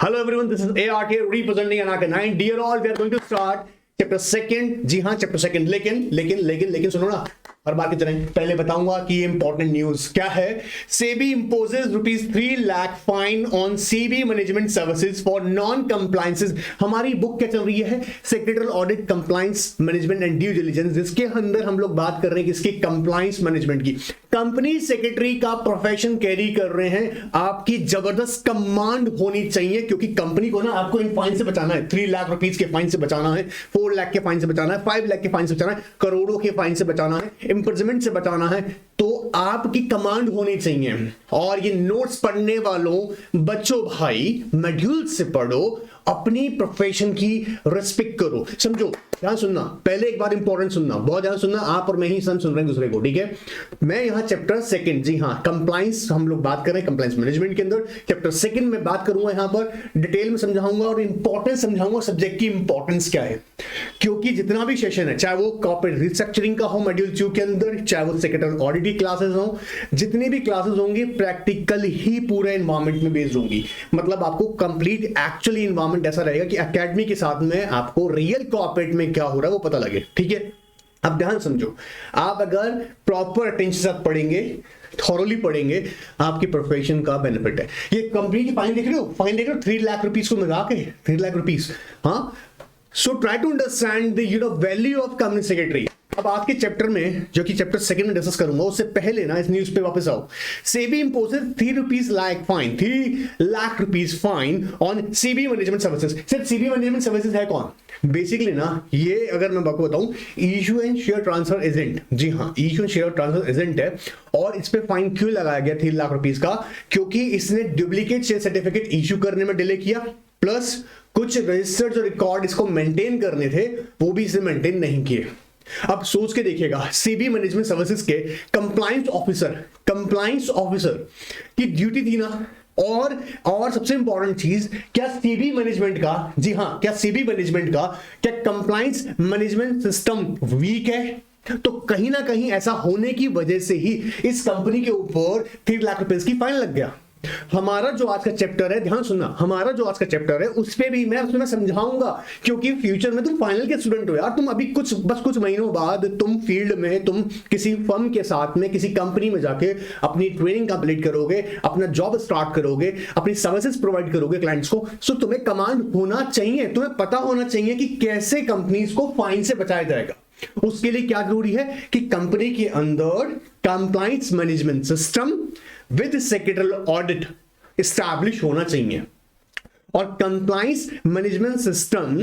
Hello everyone, this is ARK representing Anaka 9. Dear all, we are going to start chapter second. जी हाँ, chapter second. लेकिन सुनो ना, हर बार की तरह पहले बताऊंगा कि ये इंपॉर्टेंट न्यूज क्या है. SEBI imposes ₹3 lakh fine on CB management services for non compliances. हमारी बुक क्या चल रही है? Secretarial audit compliance management and due diligence, जिसके अंदर हम लोग बात कर रहे हैं किसकी? कंप्लायंस मैनेजमेंट की. कंपनी सेक्रेटरी का प्रोफेशन कैरी कर रहे हैं. आपकी जबरदस्त कमांड होनी चाहिए, क्योंकि कंपनी को ना आपको इन फाइन से बचाना है. 3 लाख रुपीस के फाइन से बचाना है, 4 लाख के फाइन से बचाना है, 5 लाख के फाइन से बचाना है, करोड़ों के फाइन से बचाना है, इंप्रिजनमेंट से बचाना है. तो आपकी कमांड होनी चाहिए. और ये नोट्स पढ़ने वालों बच्चों भाई, मॉड्यूल से पढ़ो, अपनी प्रोफेशन की रिस्पेक्ट करो. समझो, ध्यान सुनना, पहले एक बार इंपॉर्टेंट सुनना, बहुत ज्यादा सुनना. आप और मैं ही सुन रहे हैं दूसरे को, ठीक है? मैं यहां चैप्टर सेकंड, जी हां, कंप्लायंस हम लोग बात कर रहे हैं, कंप्लायंस मैनेजमेंट के अंदर. चैप्टर सेकंड में बात करूंगा, यहां पर डिटेल में समझाऊंगा और इंपॉर्टेंस समझाऊंगा, सब्जेक्ट की इंपॉर्टेंस क्या है. क्योंकि जितना भी सेशन है, चाहे वो कॉर्पोरेट रिस्ट्रक्चरिंग का हो मॉड्यूल 2 के अंदर, चाहे वो सेक्रेटरियल ऑडिट की क्लासेस हो, जितनी भी क्लासेस होंगी प्रैक्टिकल ही पूरे एनवायरमेंट में बेस्ड होंगी. मतलब आपको कंप्लीट एक्चुअली एनवायरमेंट ऐसा रहेगा कि एकेडमी के साथ में आपको रियल कॉर्पोरेट में क्या हो रहा है वो पता लगे, ठीक है? अब ध्यान समझो, आप अगर प्रॉपर अटेंशन से पढ़ेंगे, थॉरली पढ़ेंगे, आपकी प्रोफेशन का बेनिफिट है. ये कंपनी की फाइन देख रहे हो, फाइन देख रहे हो, 3 लाख रुपीस को मिला के 3 लाख रुपीस. हाँ, so try to understand the value of company secretary. अब आज के चैप्टर में, जो कि चैप्टर सेकंड में डिस्कस करूंगा, उससे पहले ना इस न्यूज पे वापस आओ. SEBI imposes ₹3 lakh fine on CB management services. सिर्फ सीबी मैनेजमेंट सर्विसेज है कौन? बेसिकली ना, ये अगर मैं आपको बताऊं, issue and share transfer agent. जी हाँ, issue and share transfer agent है. और इस पे फाइन क्यों लगाया गया 3 लाख रुपीस का? क्योंकि इसने डुप्लीकेट शेयर सर्टिफिकेट इशू करने में डिले किया, प्लस कुछ रजिस्टर्ड जो रिकॉर्ड इसको मेंटेन करने थे वो भी इसे मेंटेन नहीं किए. अब सोच के देखिएगा, सीबी मैनेजमेंट सर्विसेज के कंप्लायंस ऑफिसर की ड्यूटी थी ना. और सबसे इंपॉर्टेंट चीज, क्या सीबी मैनेजमेंट का, जी हां, क्या सीबी मैनेजमेंट का क्या कंप्लायंस मैनेजमेंट सिस्टम वीक है? तो कहीं ना कहीं ऐसा होने की वजह से ही इस कंपनी के ऊपर 3 लाख रुपए की फाइन लग गया. हमारा जो आज का चैप्टर है, ध्यान सुनना, हमारा जो आज का चैप्टर है उस पे भी मैं उसमें समझाऊंगा, क्योंकि फ्यूचर में तुम फाइनल के स्टूडेंट हो यार. तुम अभी कुछ महीनों बाद तुम फील्ड में, तुम किसी फर्म के साथ में, किसी कंपनी में जाके अपनी ट्रेनिंग कंप्लीट करोगे, अपना जॉब स्टार्ट करोगे, अपनी सर्विसेज प्रोवाइड करोगे क्लाइंट्स को. सो तुम्हें कमांड होना चाहिए, तुम्हें पता होना चाहिए कि कैसे कंपनीज को फाइन से बचाया जाएगा. उसके लिए क्या जरूरी है कि कंपनी के अंदर compliance management system with secretarial audit establish होना चाहिए. और compliance management system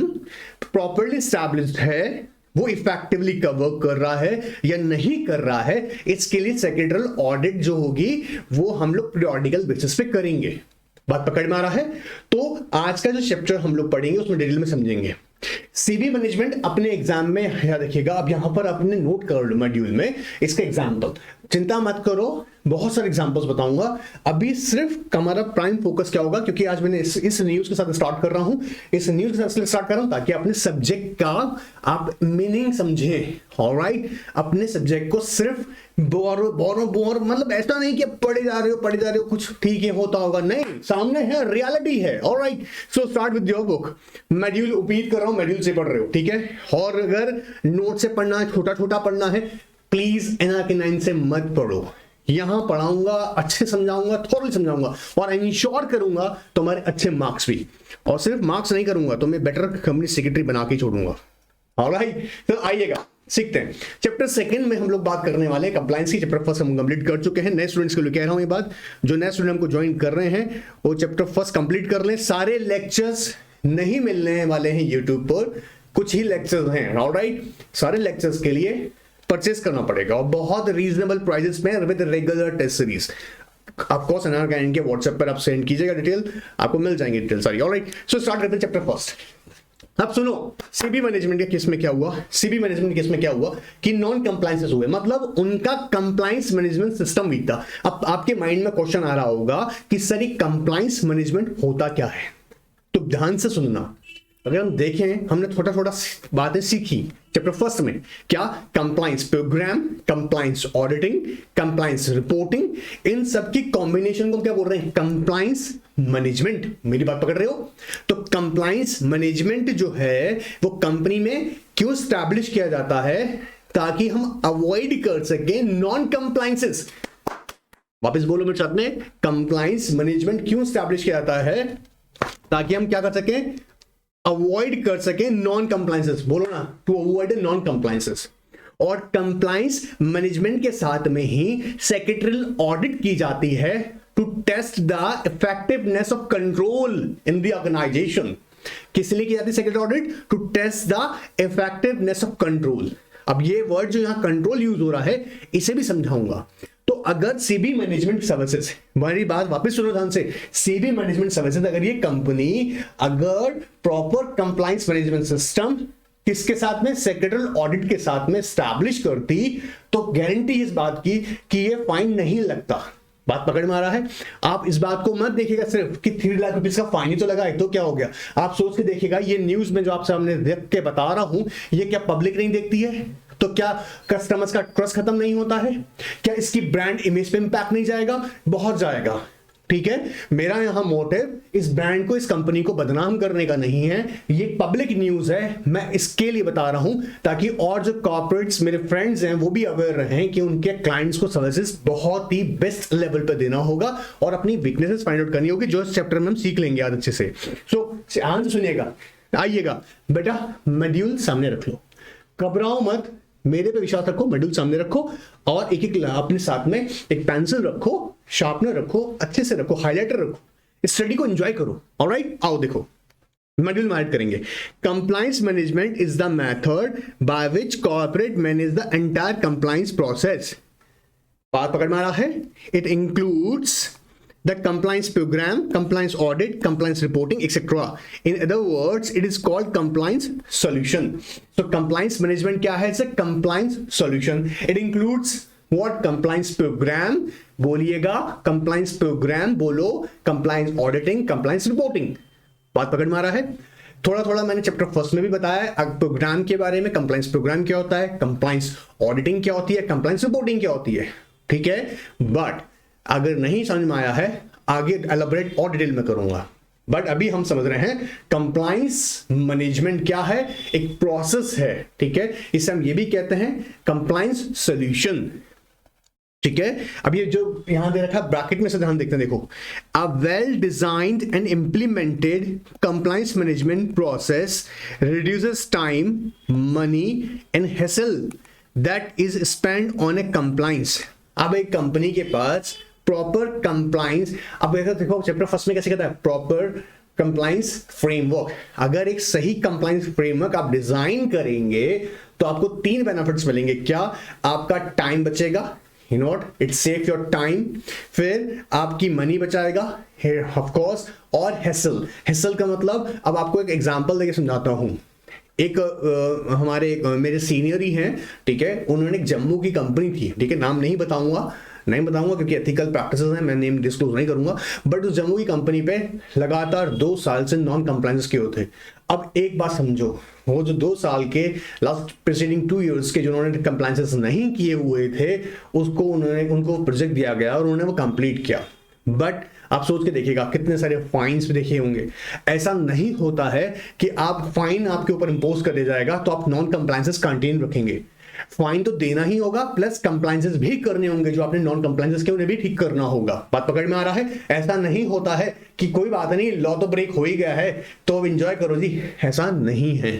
properly established है, वो इफेक्टिवली कवर कर रहा है या नहीं कर रहा है, इसके लिए सेक्रेटरियल ऑडिट जो होगी वो हम लोग पीरियोडिकल बेसिस पे करेंगे. बात पकड़ में आ रहा है? तो आज का जो चैप्टर हम लोग पढ़ेंगे उसमें डिटेल में समझेंगे. सीबी मैनेजमेंट अपने एग्जाम में याद रखिएगा. अब यहां पर अपने नोट कर लो मॉड्यूल में इसका एग्जांपल. चिंता मत करो, बहुत सारे एग्जांपल्स बताऊंगा. अभी सिर्फ हमारा प्राइम फोकस क्या होगा, क्योंकि आज मैंने इस न्यूज के साथ स्टार्ट कर रहा हूं, इस न्यूज के साथ स्टार्ट कर रहा हूं ताकि अपने सब्जेक्ट का आप मीनिंग समझें. ऑलराइट, अपने सब्जेक्ट को सिर्फ बोर मतलब ऐसा नहीं कि पढ़े जा रहे हो कुछ ठीक है होता होगा, नहीं, सामने है, रियलिटी है. Alright, so start with your book. Module उम्मीद कर रहा हूं मॉड्यूल से पढ़ रहे हो, ठीक है? और अगर नोट से पढ़ना है, छोटा पढ़ना है, प्लीज एनआरके 9 से मत पढ़ो. यहां पढ़ाऊंगा, अच्छे समझाऊंगा, थोड़ा समझाऊंगा और इंश्योर करूंगा तुम्हारे अच्छे मार्क्स भी. और सिर्फ मार्क्स नहीं करूंगा, तो मैं बेटर कंपनी सेक्रेटरी बना के छोड़ूंगा. ऑलराइट, तो आइएगा सीखते हैं. चैप्टर सेकंड में हम लोग बात करने वाले हैं कंप्लायंस की. चैप्टर फर्स्ट हम कंप्लीट कर चुके हैं. नए स्टूडेंट्स के लिए कह रहा हूं ये बात, जो नए स्टूडेंट हमको ज्वाइन कर रहे हैं वो चैप्टर फर्स्ट कंप्लीट कर लें. सारे लेक्चर्स नहीं मिलने वाले हैं यूट्यूब पर, कुछ ही लेक्चर्स हैं. ऑलराइट, सारे लेक्चर्स के लिए परचेस करना पड़ेगा और बहुत रीजनेबल प्राइसेस में विद रेगुलर टेस्ट सीरीज. आपको एनआरके के व्हाट्सएप पर आप सेंड कीजिएगा डिटेल, आपको मिल जाएंगे डिटेल सारी. ऑलराइट, सो स्टार्ट करते हैं चैप्टर फर्स्ट. अब सुनो, सीबी मैनेजमेंट के केस में क्या हुआ? सीबी मैनेजमेंट के केस में क्या हुआ कि नॉन कंप्लायंसेस हुए, मतलब उनका कंप्लायंस मैनेजमेंट सिस्टम वीक था. अब आपके माइंड में क्वेश्चन आ रहा होगा कि सर ये कंप्लायंस मैनेजमेंट होता क्या है? तो ध्यान से सुनना, अगर हम देखें, हमने थोड़ा थोड़ा बातें सीखी चैप्टर फर्स्ट में। क्या? Compliance program, compliance auditing, compliance reporting, इन सब की कॉम्बिनेशन को क्या बोल रहे हैं? Compliance management. मेरी बात पकड़ रहे हो? तो कंप्लायंस मैनेजमेंट जो है वो कंपनी में क्यों स्टैब्लिश किया जाता है? ताकि हम अवॉइड कर सके नॉन कंप्लायंसेस। वापस बोलो मेरे साथ में, कंप्लायंस मैनेजमेंट क्यों स्टैब्लिश किया जाता है? ताकि हम क्या कर सके? अवॉइड कर सके नॉन कंप्लायंसेस। बोलो ना, टू अवॉइड नॉन कंप्लायंसेस। और कंप्लायंस मैनेजमेंट के साथ में ही सेक्रेटरियल ऑडिट की जाती है to test the effectiveness of control in the organisation. किस लिए की जाती है secretary audit? To test the effectiveness of control. अब ये वर्ड जो यहां कंट्रोल यूज हो रहा है, इसे भी समझाऊंगा। तो अगर सीबी मैनेजमेंट सर्विसेज, मेरी बात वापस सुनो ध्यान से, सीबी मैनेजमेंट सर्विसेज, अगर ये कंपनी अगर प्रॉपर कंप्लायंस मैनेजमेंट सिस्टम किसके साथ में? सेक्रेटरियल ऑडिट के साथ में स्टैब्लिश करती, तो गारंटी इस बात की कि ये फाइन नहीं लगता। बात पकड़ में आ रहा है? आप इस बात को मत देखिएगा सिर्फ कि 3 लाख रुपीस का फाइन ही तो लगा है तो क्या हो गया। आप सोच के देखिएगा, ये न्यूज में जो आप सामने देख के बता रहा हूं, ये क्या पब्लिक नहीं देखती है? तो क्या कस्टमर्स का ट्रस्ट खत्म नहीं होता है? क्या इसकी ब्रांड इमेज पे इंपैक्ट नहीं जाएगा? बहुत जाएगा। ठीक है, मेरा यहां मोटिव इस ब्रांड को, इस कंपनी को बदनाम करने का नहीं है। ये पब्लिक न्यूज है, मैं इसके लिए बता रहा हूं ताकि और जो कॉर्पोरेट्स मेरे फ्रेंड्स हैं वो भी अवेयर रहें कि उनके क्लाइंट्स को सर्विसेज बहुत ही बेस्ट लेवल पे देना होगा और अपनी वीकनेसेस फाइंड आउट करनी होगी, जो इस चैप्टर में हम सीख लेंगे आज अच्छे से। सो ध्यान से सुनिएगा, आइएगा बेटा, मॉड्यूल सामने रख लो, घबराओ मत, मेरे पे विश्वास रखो, मॉड्यूल सामने रखो और एक एक अपने साथ में एक पेंसिल रखो, शार्पनर रखो, अच्छे से रखो, हाइलाइटर रखो, इस स्टडी को एंजॉय करो। ऑलराइट, आओ देखो मॉड्यूल में ऐड करेंगे। Compliance management is the method by which corporate manage the entire compliance process. बात पकड़ में आ रहा है? It includes the compliance program, compliance audit, compliance reporting, etc. In other words, it is called compliance solution. So compliance management क्या है? It's a compliance solution. It includes what? Compliance program, बोलिएगा, compliance program बोलो, compliance auditing, compliance reporting. बात पकड़ में आ रहा है? थोड़ा थोड़ा मैंने चैप्टर फर्स्ट में भी बताया प्रोग्राम के बारे में, कंप्लायंस प्रोग्राम क्या होता है, कंप्लायंस ऑडिटिंग क्या होती है, कंप्लायंस रिपोर्टिंग क्या होती है। ठीक है, बट अगर नहीं समझ में आया है, आगे एलैबोरेट और डिटेल में करूंगा। बट अभी हम समझ रहे हैं कंप्लायंस मैनेजमेंट क्या है, एक प्रोसेस है। ठीक है, इसे हम ये भी कहते हैं कंप्लायंस सॉल्यूशन। ठीक है, अब ये जो यहां दे रखा है ब्रैकेट में से ध्यान देखते हैं, देखो, a well designed and implemented compliance management process reduces time, money and hassle that is spend on A compliance. अब एक कंपनी के पास प्रॉपर कंप्लायंस, अब देखो चैप्टर फर्स्ट में कैसे कहता है, प्रॉपर कंप्लायंस फ्रेमवर्क। अगर एक सही कंप्लायंस फ्रेमवर्क आप डिजाइन करेंगे तो आपको 3 बेनिफिट्स मिलेंगे। क्या? आपका टाइम बचेगा, you not, it save your time. फिर आपकी मनी बचाएगा ऑफ कोर्स, और हेसल। हेसल का मतलब, अब आपको एक एग्जांपल देके समझाता हूं। एक हमारे मेरे सीनियर ही हैं, ठीक है, उन्होंने एक जम्मू की कंपनी थी, ठीक है, नाम नहीं बताऊंगा क्योंकि एथिकल प्रैक्टिसेस हैं, मैं नेम डिस्क्लोज नहीं करूंगा। बट उस जम्मू की कंपनी पे लगातार 2 साल से नॉन कंप्लायंस के होते। अब एक बात समझो, वो जो 2 साल के लास्ट प्रीसीडिंग 2 इयर्स के जो उन्होंने कंप्लायंसेस नहीं किए हुए थे, उसको उनको प्रोजेक्ट दिया गया और उन्होंने वो कंप्लीट किया। बट आप सोच के देखिएगा कितने सारे फाइन्स भी देखे होंगे। ऐसा नहीं होता है कि आप फाइन आपके ऊपर इंपोज कर दिया जाएगा तो आप नॉन कंप्लायंसेस कंटिन्यू रखेंगे। फाइन तो देना ही होगा, प्लस कंप्लायंसेस भी करने होंगे, जो आपने नॉन कंप्लायंसेस के उन्हें भी ठीक करना होगा। बात पकड़ में आ रहा है? ऐसा नहीं होता है कि कोई बात नहीं, लॉ तो ब्रेक हो ही गया है तो अब एंजॉय करो जी, ऐसा नहीं है।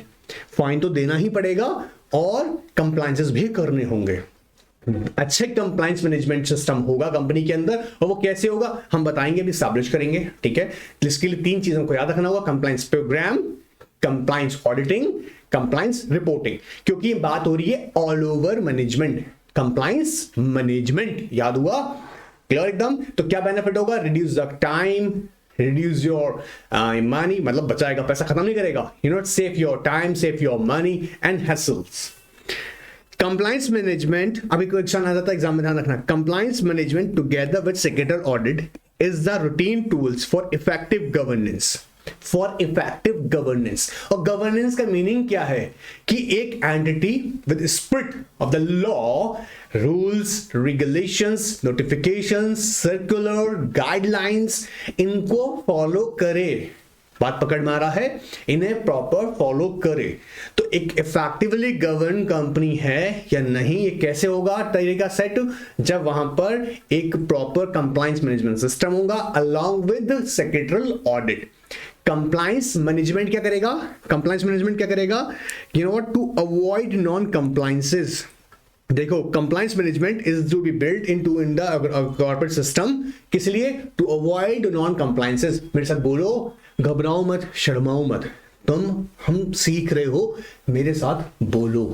फाइन तो देना ही पड़ेगा और कंप्लायंसेस भी करने होंगे। अच्छे कंप्लायंस मैनेजमेंट सिस्टम होगा कंपनी के अंदर, और वो कैसे होगा हम बताएंगे, भी स्टैब्लिश करेंगे। ठीक है, इसके लिए 3 चीजों को याद रखना होगा, compliance program, compliance auditing, compliance reporting, क्योंकि बात हो रही है all over management, compliance management. याद हुआ? क्लियर एकदम? तो क्या बेनिफिट होगा? Reduce the time, reduce your money, मतलब बचाएगा, पैसा खत्म नहीं करेगा, you not, save your time, save your money and hassles. Compliance management, अभी क्वेश्चन आ जाता है एग्जाम में, ध्यान रखना। Compliance management together with secretary audit is the routine tools for effective governance. For effective governance. और गवर्नेंस का meaning क्या है कि एक entity with spirit of the law, rules, regulations, notifications, circular, guidelines, इनको फॉलो करे। बात पकड़ में आ रहा है, इन्हें प्रॉपर फॉलो करे। तो एक इफेक्टिवली गवर्न कंपनी है या नहीं, ये कैसे होगा तरीका सेट, जब वहां पर एक प्रॉपर कंप्लायंस मैनेजमेंट सिस्टम होगा along with secretarial audit. Compliance management क्या करेगा, कंप्लायंस मैनेजमेंट क्या करेगा, you know what, to avoid non compliances. देखो, compliance management is to be built into in the corporate system, किस लिए, टू अवॉइड नॉन कंप्लायंसेस। मेरे साथ बोलो, घबराओ मत, शर्माओ मत, तुम हम सीख रहे हो, मेरे साथ बोलो।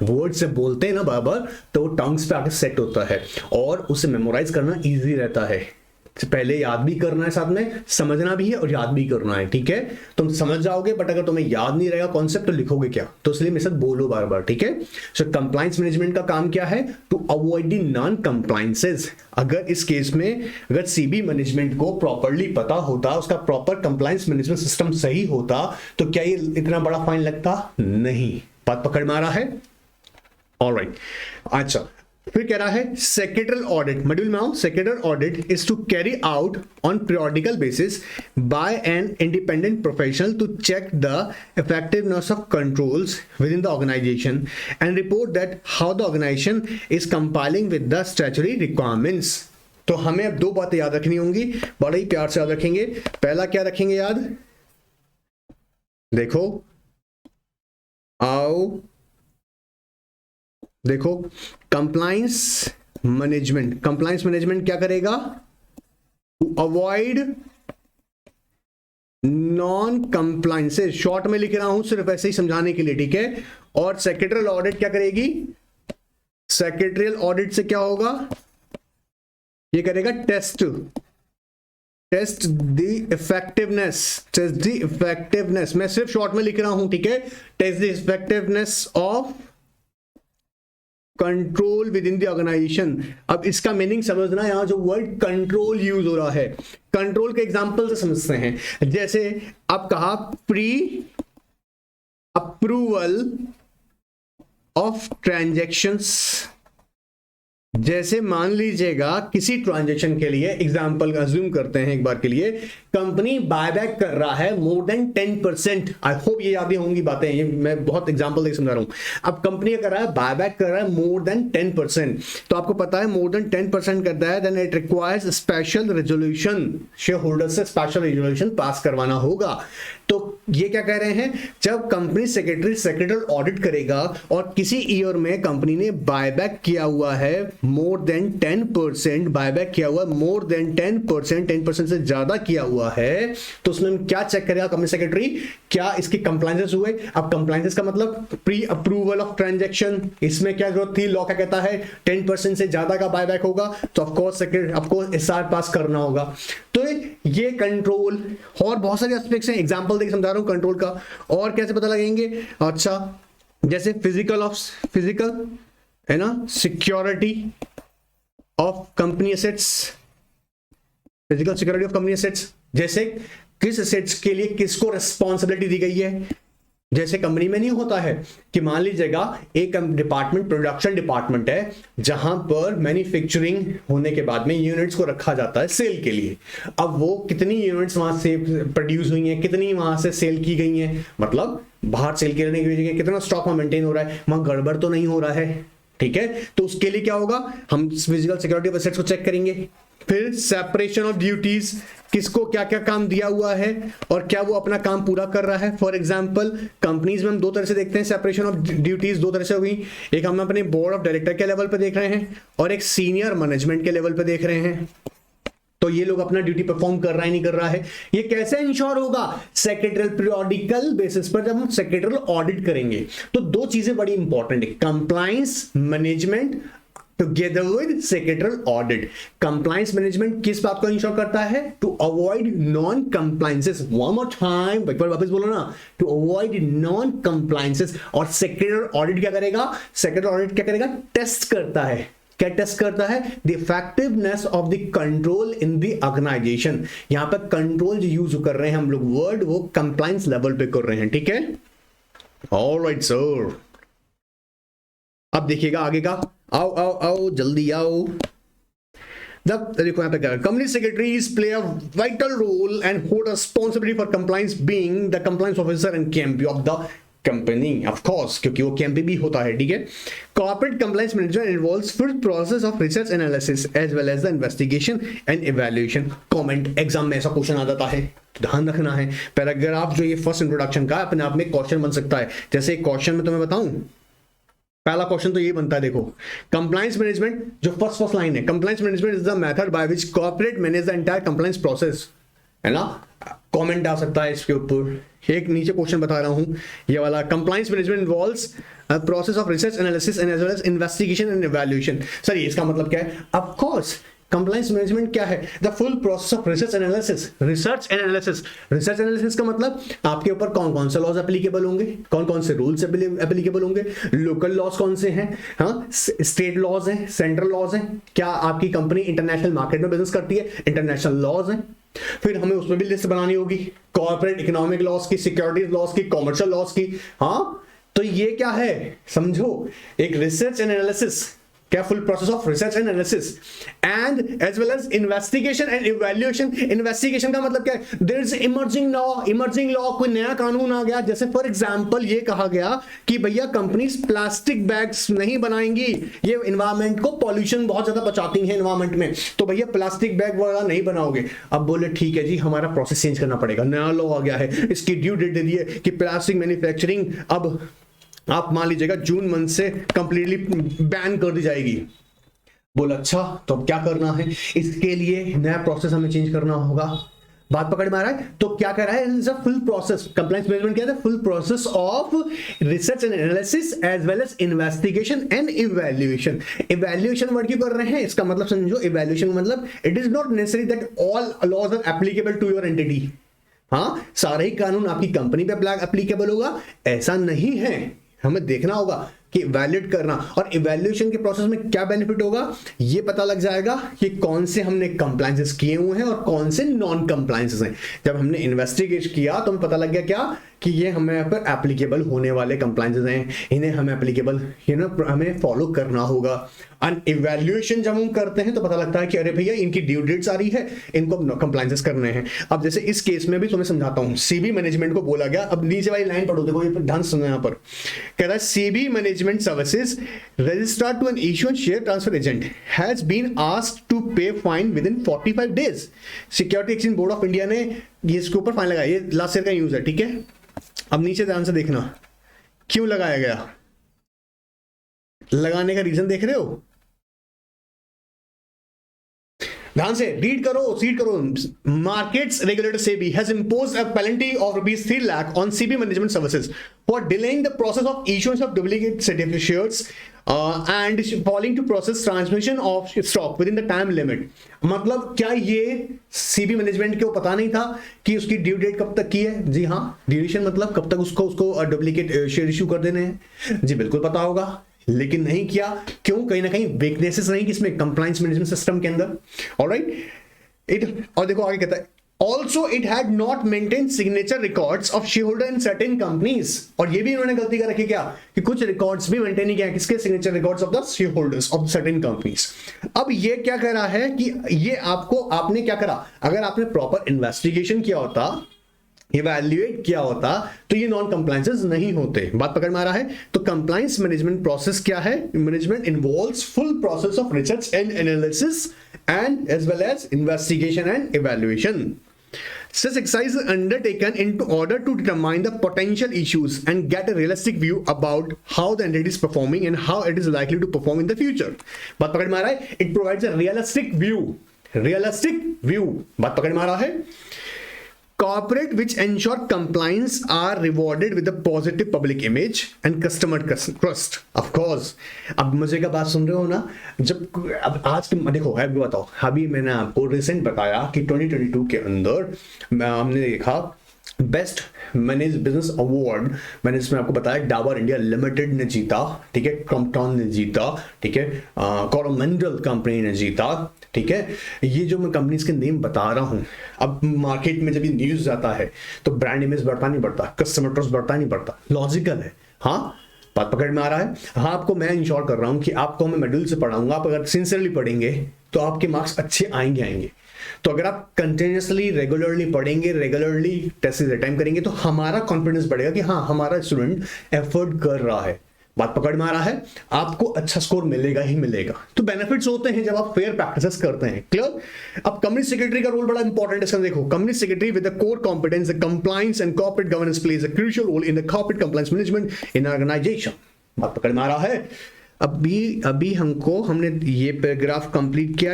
वर्ड से बोलते हैं ना बार-बार, तो वो टंग्स पे आके सेट होता है और उसे मेमोराइज करना इजी रहता है। पहले याद भी करना है, साथ में समझना भी है और याद भी करना है, ठीक है। तुम समझ जाओगे, बट अगर तुम्हें याद नहीं रहेगा कॉन्सेप्ट तो लिखोगे क्या, तो इसलिए मेरे साथ बोलो बार बार, ठीक है। सो कंप्लायंस मैनेजमेंट का काम क्या है, to avoid the non compliances. अगर इस केस में अगर सीबी मैनेजमेंट को प्रॉपरली पता होता, उसका प्रॉपर कंप्लायंस मैनेजमेंट सिस्टम सही होता, तो क्या ये इतना बड़ा फाइन लगता, नहीं। बात पकड़ में आ रहा है, ऑलराइट। अच्छा, फिर कह रहा है सेक्रेटरियल ऑडिट, मॉड्यूल में आओ। Secretarial audit is to carry out on periodical basis by an independent professional to check the effectiveness of controls within the organisation and report that how the organisation is compiling with the statutory requirements. तो हमें अब दो बातें याद रखनी होंगी, बड़े ही प्यार से याद रखेंगे। पहला क्या रखेंगे याद, देखो आओ देखो, कंप्लायंस मैनेजमेंट, कंप्लायंस मैनेजमेंट क्या करेगा, to avoid non compliances. Short में लिख रहा हूं सिर्फ ऐसे ही समझाने के लिए, ठीक है। और सेक्रेटरियल ऑडिट क्या करेगी, सेक्रेटरियल ऑडिट से क्या होगा, ये करेगा test the effectiveness, test the effectiveness. मैं सिर्फ शॉर्ट में लिख रहा हूं, ठीक है। Test the effectiveness of control within the organisation. अब इसका मीनिंग समझना, यहां जो वर्ड कंट्रोल यूज हो रहा है, कंट्रोल के एग्जांपल से समझते हैं। जैसे आप कहा प्री अप्रूवल ऑफ ट्रांजैक्शंस। जैसे मान लीजिएगा किसी ट्रांजैक्शन के लिए, एग्जांपल अज्यूम करते हैं एक बार के लिए, कंपनी बायबैक कर रहा है मोर देन 10%। आई होप ये याद होंगी बातें, ये मैं बहुत एग्जांपल देकर समझा रहा हूं। अब कंपनी कर रहा है बायबैक कर रहा है मोर देन 10%, तो आपको पता है मोर देन 10% करता है, then it requires special resolution, share holder से स्पेशल रेजोल्यूशन पास करवाना होगा। तो ये क्या कह रहे हैं, जब कंपनी सेक्रेटरी सेक्रेटरियल ऑडिट करेगा और किसी ईयर में कंपनी ने बायबैक किया हुआ है मोर देन 10%, बायबैक किया हुआ मोर देन 10%, 10% से ज्यादा किया हुआ है, तो उसमें क्या चेक करेगा कंपनी सेक्रेटरी, क्या इसके कंप्लायंसेस हुए। अब कंप्लायंसेस का मतलब प्री अप्रूवल ऑफ ट्रांजैक्शन, इसमें क्या जरूरत थी, लॉ क्या कहता है 10% से ज्यादा का बायबैक होगा, तो ऑफ कोर्स सेक्रेटरी आपको एसआर पास करना होगा। तो ये कंट्रोल और बहुत सारे एस्पेक्ट्स हैं, एग्जांपल देके समझा रहा हूं कंट्रोल का। और कैसे पता लगेंगे, अच्छा जैसे फिजिकल है ना, security of company assets, physical security of company assets, जैसे किस एसेट्स के लिए किसको रिस्पॉन्सिबिलिटी दी गई है। जैसे कंपनी में नहीं होता है कि मान लीजिएगा एक डिपार्टमेंट प्रोडक्शन डिपार्टमेंट है, जहां पर मैन्युफैक्चरिंग होने के बाद में यूनिट्स को रखा जाता है सेल के लिए। अब वो कितनी यूनिट्स वहां से प्रोड्यूस हुई हैं, कितनी वहां से सेल की गई हैं, मतलब बाहर सेल करने की जगह कितना स्टॉक में मेंटेन हो रहा है, वहां गड़बड़ तो नहीं हो रहा है, ठीक है। तो उसके लिए क्या होगा, हम फिजिकल सिक्योरिटी ऑफ एसेट्स को चेक करेंगे। फिर सेपरेशन ऑफ ड्यूटीज, किसको क्या क्या काम दिया हुआ है और क्या वो अपना काम पूरा कर रहा है। फॉर एग्जांपल कंपनीज में हम दो तरह से देखते हैं सेपरेशन ऑफ ड्यूटीज, दो तरह से हो गई, एक हम अपने बोर्ड ऑफ डायरेक्टर के लेवल पे देख रहे हैं और एक सीनियर मैनेजमेंट के लेवल पे देख रहे हैं। तो ये लोग अपना ड्यूटी परफॉर्म कर रहा है नहीं कर रहा है, ये कैसे इंश्योर होगा, सेक्रेटरियल पीरियोडिकल बेसिस पर जब हम सेक्रेटरियल ऑडिट करेंगे। तो दो चीजें बड़ी इंपॉर्टेंट है, compliance management together with secretarial audit. Compliance management किस बात को इंश्योर करता है, to avoid non compliances. One more time एक बार वापस बोलो ना, टू अवॉइड नॉन कंप्लायंसेस। और सेक्रेटरियल ऑडिट क्या करेगा, सेक्रेटरियल ऑडिट क्या करेगा, टेस्ट करता है क्या टेस्ट करता है? The effectiveness of the control in the organisation. यहां पर कंट्रोल जो यूज कर रहे हैं हम लोग वर्ड, वो कंप्लायंस लेवल पे कर रहे हैं, ठीक है। ऑलराइट सर, अब देखिएगा आगे का, आओ आओ आओ जल्दी आओ। देखो यहाँ पे क्या, company secretaries play a vital role and hold responsibility for compliance, being the compliance officer and KMP of the company, of course, क्योंकि वो केएमपी भी होता है, ठीक है। Corporate compliance management involves full process of research analysis as well as the investigation and evaluation. Comment exam में ऐसा question आ जाता है, ध्यान रखना है। पैराग्राफ जो ये फर्स्ट इंट्रोडक्शन का अपने आप में क्वेश्चन बन सकता है। जैसे एक क्वेश्चन में तुम्हें बताऊं, पहला क्वेश्चन तो ये बनता है, देखो, कंप्लायंस मैनेजमेंट जो फर्स्ट लाइन है, compliance management is the method by which corporate manage the entire compliance process, है ना। कमेंट आ सकता है इसके ऊपर। एक नीचे क्वेश्चन बता रहा हूं, ये वाला, compliance management involves process of research analysis and as well as investigation and evaluation. Sir इसका मतलब क्या है? ऑफ कोर्स कंप्लायंस मैनेजमेंट क्या है? The full process of research analysis. Research analysis, research analysis का मतलब आपके ऊपर कौन कौन से लॉज एप्लीकेबल होंगे, कौन कौन से रूल्स एप्लीकेबल होंगे, लोकल लॉज कौन से हैं, हाँ, स्टेट लॉज हैं, सेंट्रल लॉज हैं, क्या आपकी कंपनी इंटरनेशनल मार्केट में बिजनेस करती है, इंटरनेशनल लॉज हैं। फिर हमें उसमें भी लिस्ट बनानी होगी, कॉर्पोरेट इकोनॉमिक लॉज की, सिक्योरिटीज लॉज की, कॉमर्शियल लॉज की, हाँ। तो ये क्या है समझो, एक रिसर्च एंड एनालिसिस, क्या, full process of research and analysis and as well as investigation and evaluation. Investigation का मतलब क्या है? देयर इज इमर्जिंग लॉ, कोई नया कानून आ गया, जैसे फॉर एग्जांपल ये कहा गया कि भैया कंपनीज प्लास्टिक बैग्स नहीं बनाएंगी, ये एनवायरनमेंट को पॉल्यूशन बहुत ज्यादा बचाती हैं एनवायरनमेंट में, तो भैया प्लास्टिक बैग वगैरह नहीं बनाओगे। अब बोले ठीक है जी, हमारा प्रोसेस चेंज करना पड़ेगा, नया लॉ आ गया है, इसकी ड्यू डेट दे दी है कि प्लास्टिक मैन्युफैक्चरिंग अब आप मान लीजिएगा जून मंथ से कंप्लीटली बैन कर दी जाएगी। बोला अच्छा, तो अब क्या करना है? इसके लिए नया प्रोसेस हमें चेंज करना होगा। बात पकड़ में आ रहा है? तो क्या कर रहा है? Is a full process, compliance management क्या है? Full process of research and analysis as well as investigation and evaluation. Evaluation word क्यों कर रहे हैं? इसका मतलब समझो, इवैल्यूएशन मतलब it is not necessary that all laws are applicable to your entity. हाँ, सारे ही कानून आपकी कंपनी पे एप्लीकेबल होगा ऐसा नहीं है, हमें देखना होगा कि इवैल्यूएट करना, और इवैल्यूएशन के प्रोसेस में क्या बेनिफिट होगा ये पता लग जाएगा कि कौन से हमने कंप्लायंसेस किए हुए हैं और कौन से नॉन कंप्लायंसेस हैं। जब हमने इन्वेस्टिगेट किया तो हमें पता लग गया क्या, कि ये हमें पर एप्लीकेबल होने वाले कंप्लायंसेस हैं, इन्हें हमें एप्लीकेबल हमें फॉलो करना होगा। एंड इवैल्यूएशन जब हम करते हैं तो पता लगता है कि अरे भैया इनकी ड्यू डेट्स आ रही है, इनको कंप्लायंसेस करने हैं। अब जैसे इस केस में भी तुम्हें समझाता हूं, सीबी मैनेजमेंट को बोला गया, अब नीचे वाली लाइन पढ़ो, देखो ये ध्यान सुनना, यहां पर कह रहा है CB management services registered to an issuance share transfer agent has been asked to pay fine within 45 days. Security exchange board of India ने ये इसके ऊपर फाइन लगाया, ये लास्ट ईयर का न्यूज है, ठीक है। अब नीचे ध्यान से देखना, क्यों लगाया गया, लगाने का रीजन देख रहे हो? ध्यान से रीड करो। Markets regulator SEBI has imposed a penalty of rupees 3 lakh on CB management services for delaying the process of issuance of duplicate certificate shares and failing to process transmission of stock within the time limit। मतलब क्या ये CB management को पता नहीं था कि उसकी due date कब तक की है? जी हाँ, ड्यूरेशन मतलब कब तक उसको डुप्लीकेट शेयर इश्यू कर देने हैं। जी बिल्कुल पता होगा, लेकिन नहीं किया, क्यों? कहीं ना कहीं वीकनेसेस रही किसमें? कंप्लायंस मैनेजमेंट सिस्टम के अंदर। ऑलराइट, इट, और देखो आगे कहता है also it had not maintain signature records of share holder in certain companies. और ये भी इन्होंने गलती कर रखी क्या, कि कुछ रिकॉर्ड्स भी मेंटेन नहीं किया, किसके? Signature records of the share holders of certain companies. अब ये क्या कह रहा है कि ये आपने क्या करा, अगर आपने प्रॉपर इन्वेस्टिगेशन किया होता, इवैल्यूएट किया होता, तो ये नॉन कंप्लायंसेस नहीं होते। बात पकड़ में आ रहा है? तो कंप्लायंस मैनेजमेंट प्रोसेस क्या है? Management involves full process of research and analysis and as well as investigation and evaluation. Such exercise is undertaken in order to determine the potential issues and get a realistic view about how the entity is performing and how it is likely to perform in the future। बात पकड़ में आ रहा है? It provides a realistic view। बात पकड़ में आ रहा है? Corporate which ensure compliance are rewarded with a positive public image and customer trust। Of course, अब मजे का बात सुन रहे हो ना? जब अब आज के देखो, अभी बताओ, अभी मैंने आपको रिसेंट बताया कि 2022 के अंदर हमने देखा बेस्ट मैनेज बिजनेस अवार्ड मैंने इसमें आपको बताया डाबर इंडिया लिमिटेड ने जीता, ठीक है, क्रॉम्पटन ने जीता, ठीक है, कोरोमंडल कंपनी ने जीता, ठीक है। ये जो मैं कंपनीज के नेम बता रहा हूं, अब मार्केट में जब ये न्यूज आता है तो ब्रांड इमेज बढ़ता नहीं बढ़ता, कस्टमर ट्रस्ट बढ़ता नहीं बढ़ता, लॉजिकल है। हाँ, बात पकड़ में आ रहा है। हाँ, आपको मैं इंश्योर कर रहा हूं कि आपको मैं मॉड्यूल से पढ़ाऊंगा, आप अगर सिंसियरली पढ़ेंगे तो आपके मार्क्स अच्छे आएंगे। तो अगर आप कंटिन्यूसली रेगुलरली पढ़ेंगे, रेगुलरली टेस्ट अटेम्प्ट करेंगे, तो हमारा कॉन्फिडेंस बढ़ेगा कि हाँ, हमारा स्टूडेंट एफर्ट कर रहा है। बात पकड़ में आ रहा है, आपको अच्छा स्कोर मिलेगा ही मिलेगा। तो बेनिफिट्स होते हैं जब आप फेयर प्रैक्टिसेस करते हैं। क्लियर। अब कंपनी सेक्रेटरी का रोल बड़ा इंपॉर्टेंट है। इसका देखो, company secretary with the core competence compliance and corporate governance plays a crucial role in the corporate compliance management in organisation. बात पकड़ में आ रहा है। अभी हमने ये पैराग्राफ कंप्लीट किया,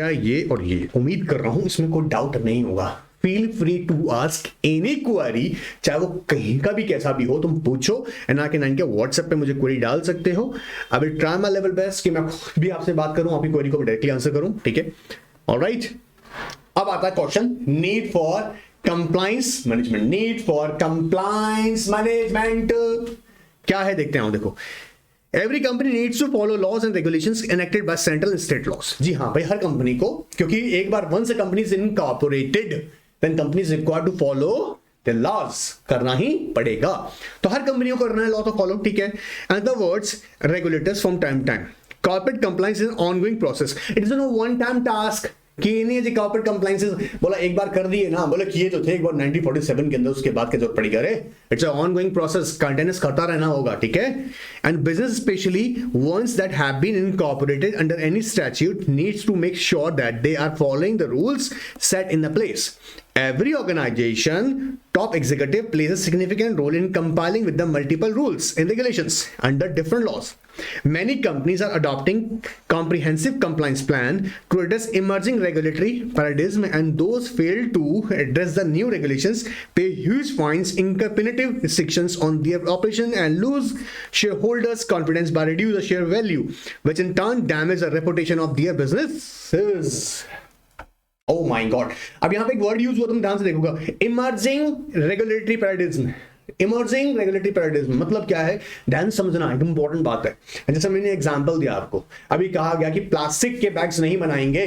ये और ये। उम्मीद कर रहा हूं इसमें कोई डाउट नहीं होगा। Feel free to ask any query, चाहे वो कहीं का भी कैसा भी हो, तुम पूछो। NRK9 के व्हाट्सएप पे मुझे क्वेरी डाल सकते हो। अभी ट्राई माय लेवल बेस्ट कि मैं खुद भी आपसे बात करूं, आपकी क्वेरी को डायरेक्टली आंसर करूं, ठीक है। ऑलराइट, अब आता है question, need for compliance management. Need for compliance management क्या है, देखते हैं। देखो, every company needs to follow laws and regulations enacted by central and state laws. जी हाँ भाई, हर कंपनी को, क्योंकि एक बार once a company is incorporated then company is required to follow the laws, करना ही पड़ेगा। तो हर कंपनी को करना है लॉ तो फॉलो, ठीक है। And the words regulators from time to time. Corporate compliance is an ongoing process, it is no one time task कि नहीं जी कॉर्पोरेट कंप्लायंसेस बोला एक बार कर दिए ना, बोले किए तो थे एक बार 1947 के अंदर, उसके बाद क्या जरूरत पड़ेगी। अरे it's a ongoing process, continuous करता रहना होगा, ठीक है। And business specially ones that have been incorporated under any statute needs to make sure that they are following the rules set in the place. Every organization top executive plays a significant role in compiling with the multiple rules and regulations under different laws. Many companies are adopting comprehensive compliance plan to address emerging regulatory paradigm, and those fail to address the new regulations pay huge fines, incur punitive restrictions on their operation, and lose shareholders' confidence by reduce the share value, which in turn damage the reputation of their businesses. Oh my God! अब यहां पे एक word use हुआ, तुम ध्यान से देखोगा, emerging regulatory paradigm. Emerging regulatory paradigm मतलब क्या है, ध्यान समझना, एक इंपॉर्टेंट बात है। जैसे मैंने एग्जांपल दिया आपको, अभी कहा गया कि प्लास्टिक के बैग्स नहीं बनाएंगे,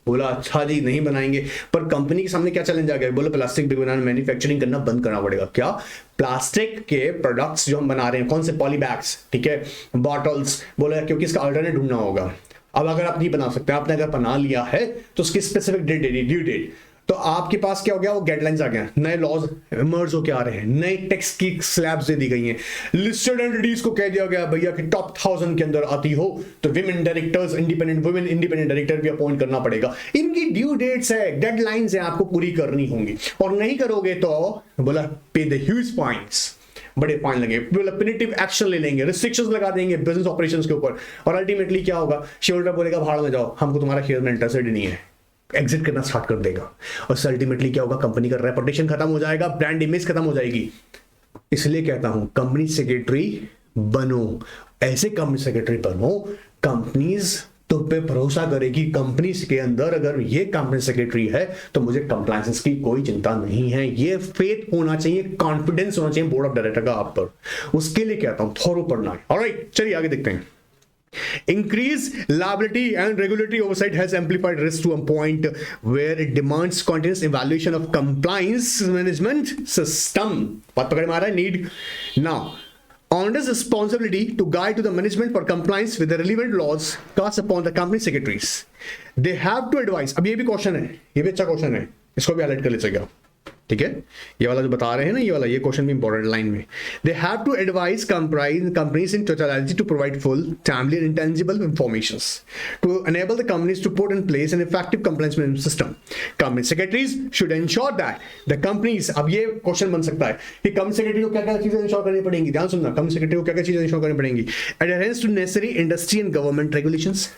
बोला अच्छा जी नहीं बनाएंगे, पर कंपनी के सामने क्या चैलेंज आ गया, बोला प्लास्टिक बैग बनाना, मैन्युफैक्चरिंग करना बंद करना पड़ेगा। क्या प्लास्टिक के प्रोडक्ट्स जो हम बना रहे हैं, कौन से पॉली बैग्स, ठीक है, बॉटल्स, बोला क्योंकि इसका अल्टरनेट ढूंढना होगा। अब अगर आप नहीं बना सकते, आपने अगर बना लिया है तो उसकी स्पेसिफिक डेट दे दी, ड्यू डेट, तो आपके पास क्या हो गया, वो गाइडलाइंस आ गया, नए लॉज इमर्ज होकर आ रहे हैं, नए टैक्स की स्लैब्स दे दी गई हैं। लिस्टेड एंटिटीज को कह दिया गया भैया कि टॉप 1000 के अंदर आती हो तो women directors, independent women independent director भी अपॉइंट करना पड़ेगा। इनकी ड्यू डेट्स है, डेडलाइंस है, आपको पूरी करनी होंगी, और नहीं करोगे तो बोला पे द ह्यूज फाइन्स, बड़े फाइन लगे, पिनिटिव एक्शन ले लेंगे, रिस्ट्रिक्शंस लगा देंगे बिजनेस ऑपरेशंस के ऊपर, और अल्टीमेटली क्या होगा, शेयर होल्डर बोलेगा भाड़ में जाओ, हमको तुम्हारा शेयर में इंटरेस्टेड नहीं है, एग्जिट करना स्टार्ट कर देगा। और अल्टीमेटली क्या होगा, कंपनी का रेपुटेशन खत्म हो जाएगा, ब्रांड इमेज खत्म हो जाएगी। इसलिए कहता हूं कंपनी सेक्रेटरी बनो, ऐसे कंपनी सेक्रेटरी बनो, कंपनीज तुम पे भरोसा करेगी। कंपनी के अंदर अगर ये कंपनी सेक्रेटरी है तो मुझे कंप्लायंस की कोई चिंता नहीं है। ये फेथ होना चाहिए, कॉन्फिडेंस होना चाहिए बोर्ड ऑफ डायरेक्टर का आप पर, उसके लिए कहता हूं थोरो पढ़ना है। ऑलराइट, चलिए आगे देखते हैं। Increased liability and regulatory oversight has amplified risk to a point where it demands continuous evaluation of compliance management system. बात पकड़ में आ रहा है, need now. Owner's responsibility to guide to the management for compliance with the relevant laws casts upon the company secretaries. They have to advise. अब ये भी question है, ये भी अच्छा क्वेश्चन है, इसको भी हाईलाइट कर लीजिएगा, ठीक है। ये वाला जो बता रहे हैं ना, ये वाला, ये क्वेश्चन भी इंपॉर्टेंट लाइन में। They have to advise companies in totality to provide full, timely and intangible informations to enable the companies to put in place an effective compliance management system. Company secretaries should ensure that the companies, अब ये question बन सकता है कि company secretary को क्या-क्या चीजें ensure करनी पड़ेंगी, ध्यान सुनना, कंपनी सेक्रेटरी को क्या-क्या चीजें इंश्योर करनी पड़ेंगी। Adherence to necessary industry and government regulations.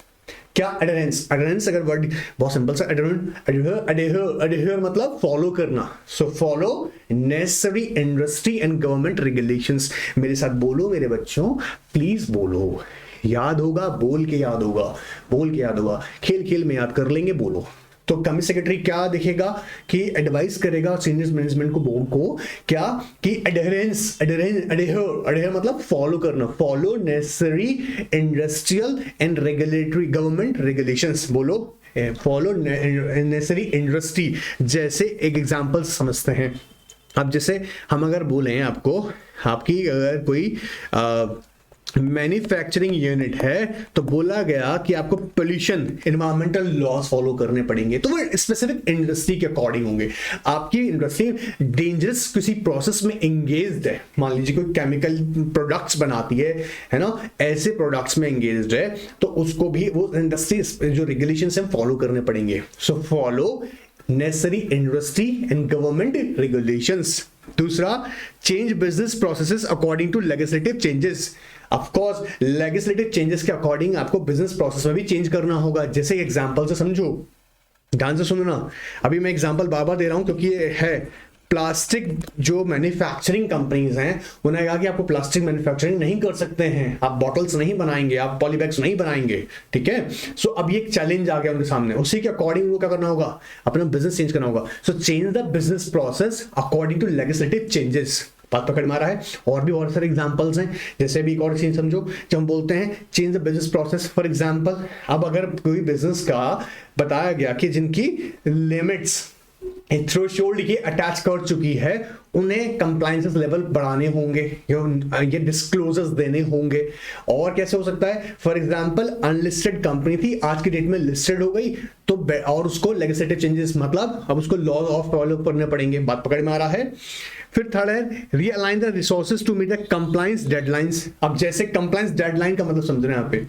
क्या एडहेरेंस, एडहेरेंस अगर वर्ड बहुत सिंपल सा, एडहेर मतलब फॉलो करना, so follow necessary industry and government regulations. मेरे साथ बोलो मेरे बच्चों, प्लीज बोलो, याद होगा, बोल के याद होगा, बोल के याद होगा, खेल खेल में याद कर लेंगे, बोलो। तो कंपनी सेक्रेटरी क्या देखेगा कि एडवाइस करेगा सीनियर मैनेजमेंट को, बोर्ड को, क्या कि अडेयर मतलब फॉलो करना, follow necessary industrial and regulatory government regulations, बोलो फॉलो नेसेसरी इंडस्ट्री। जैसे एक एग्जांपल समझते हैं, अब जैसे हम अगर बोले आपको, आपकी अगर कोई मैन्युफैक्चरिंग यूनिट है तो बोला गया कि आपको पोल्यूशन एनवायरमेंटल लॉज फॉलो करने पड़ेंगे, तो वो स्पेसिफिक इंडस्ट्री के अकॉर्डिंग होंगे। आपकी इंडस्ट्री डेंजरस किसी प्रोसेस में एंगेज्ड है, मान लीजिए कोई केमिकल प्रोडक्ट्स बनाती है ना, ऐसे प्रोडक्ट्स में एंगेज्ड है, तो उसको भी वो इंडस्ट्री जो रेगुलेशंस हैं फॉलो करने पड़ेंगे। So follow necessary industry and government regulations. दूसरा, change business processes according to legislative changes. Of course legislative changes के अकॉर्डिंग आपको बिजनेस प्रोसेस में भी चेंज करना होगा। जैसे एग्जांपल से समझो, ध्यान से सुनो ना, अभी मैं एग्जांपल बार बार दे रहा हूं क्योंकि ये है प्लास्टिक जो मैन्युफैक्चरिंग कंपनीज हैं, उन्होंने कहा कि आपको प्लास्टिक मैन्युफैक्चरिंग नहीं कर सकते हैं, आप बॉटल्स नहीं बनाएंगे, आप पॉलीबैग्स नहीं बनाएंगे, ठीक है। सो अब ये एक चैलेंज आ गया उनके सामने, उसी के अकॉर्डिंग वो क्या करना होगा, अपना बिजनेस चेंज करना होगा। So change the business process according to legislative changes. बात पकड़ में आ रहा है? और भी बहुत सारे एग्जांपल्स हैं, जैसे भी एक और चीज समझो, जब हम बोलते हैं change the business process, for example अब अगर कोई बिजनेस का बताया गया कि जिनकी लिमिट्स थ्रेशोल्ड की अटैच कर चुकी है, उन्हें कंप्लायंसेस लेवल बढ़ाने होंगे, ये डिस्क्लोजर्स देने होंगे। और कैसे हो सकता है, फॉर एग्जांपल अनलिस्टेड कंपनी थी, आज की डेट में लिस्टेड हो गई, तो और उसको लेजिस्लेटिव चेंजेस मतलब अब उसको लॉ ऑफ फॉलो करने पड़ेंगे। बात पकड़ में आ रहा है? फिर थर्ड है realign the resources to meet the compliance deadlines. अब जैसे कंप्लायंस डेडलाइन का मतलब समझ रहे हैं यहाँ पे,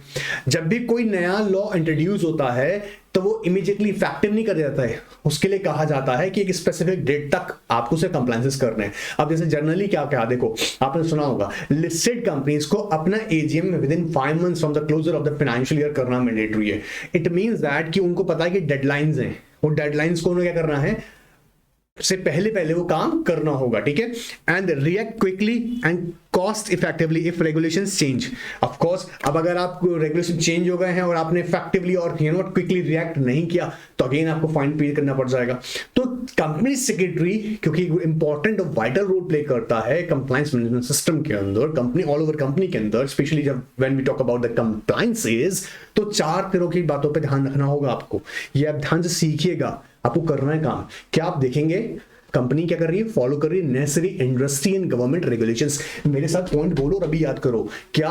जब भी कोई नया लॉ इंट्रोड्यूस होता है तो वो इमीडिएटली इफेक्टिव नहीं कर जाता है, उसके लिए कहा जाता है कि एक स्पेसिफिक डेट तक आपको उसे कंप्लायंसेस करने हैं। अब जैसे जनरली क्या क्या देखो, आपने सुना होगा लिस्टेड कंपनीज को अपना एजीएम में within 5 months from the closure of the financial year करना मैंडेटरी है। इट मींस दैट कि उनको पता है कि डेडलाइंस हैं, वो डेडलाइंस को उन्हें क्या करना है, से पहले वो काम करना होगा, ठीक है। And react quickly and cost effectively if regulations change. Of course अब अगर आप रेगुलेशन चेंज हो गए हैं और आपने इफेक्टिवली और क्विकली रिएक्ट नहीं किया तो अगेन आपको फाइन पे करना पड़ जाएगा। तो कंपनी सेक्रेटरी क्योंकि इंपॉर्टेंट और वाइटल रोल प्ले करता है कंप्लायंस मैनेजमेंट सिस्टम के अंदर, कंपनी ऑल ओवर कंपनी के अंदर, स्पेशली जब when we talk about the compliances, तो 4 तरह की बातों पे ध्यान रखना होगा आपको। ये आप ध्यान से सीखिएगा, आपको करना है काम। क्या आप देखेंगे कंपनी क्या कर रही है, फॉलो कर रही है necessary industry and government regulations. मेरे साथ पॉइंट बोलो और अभी याद करो, क्या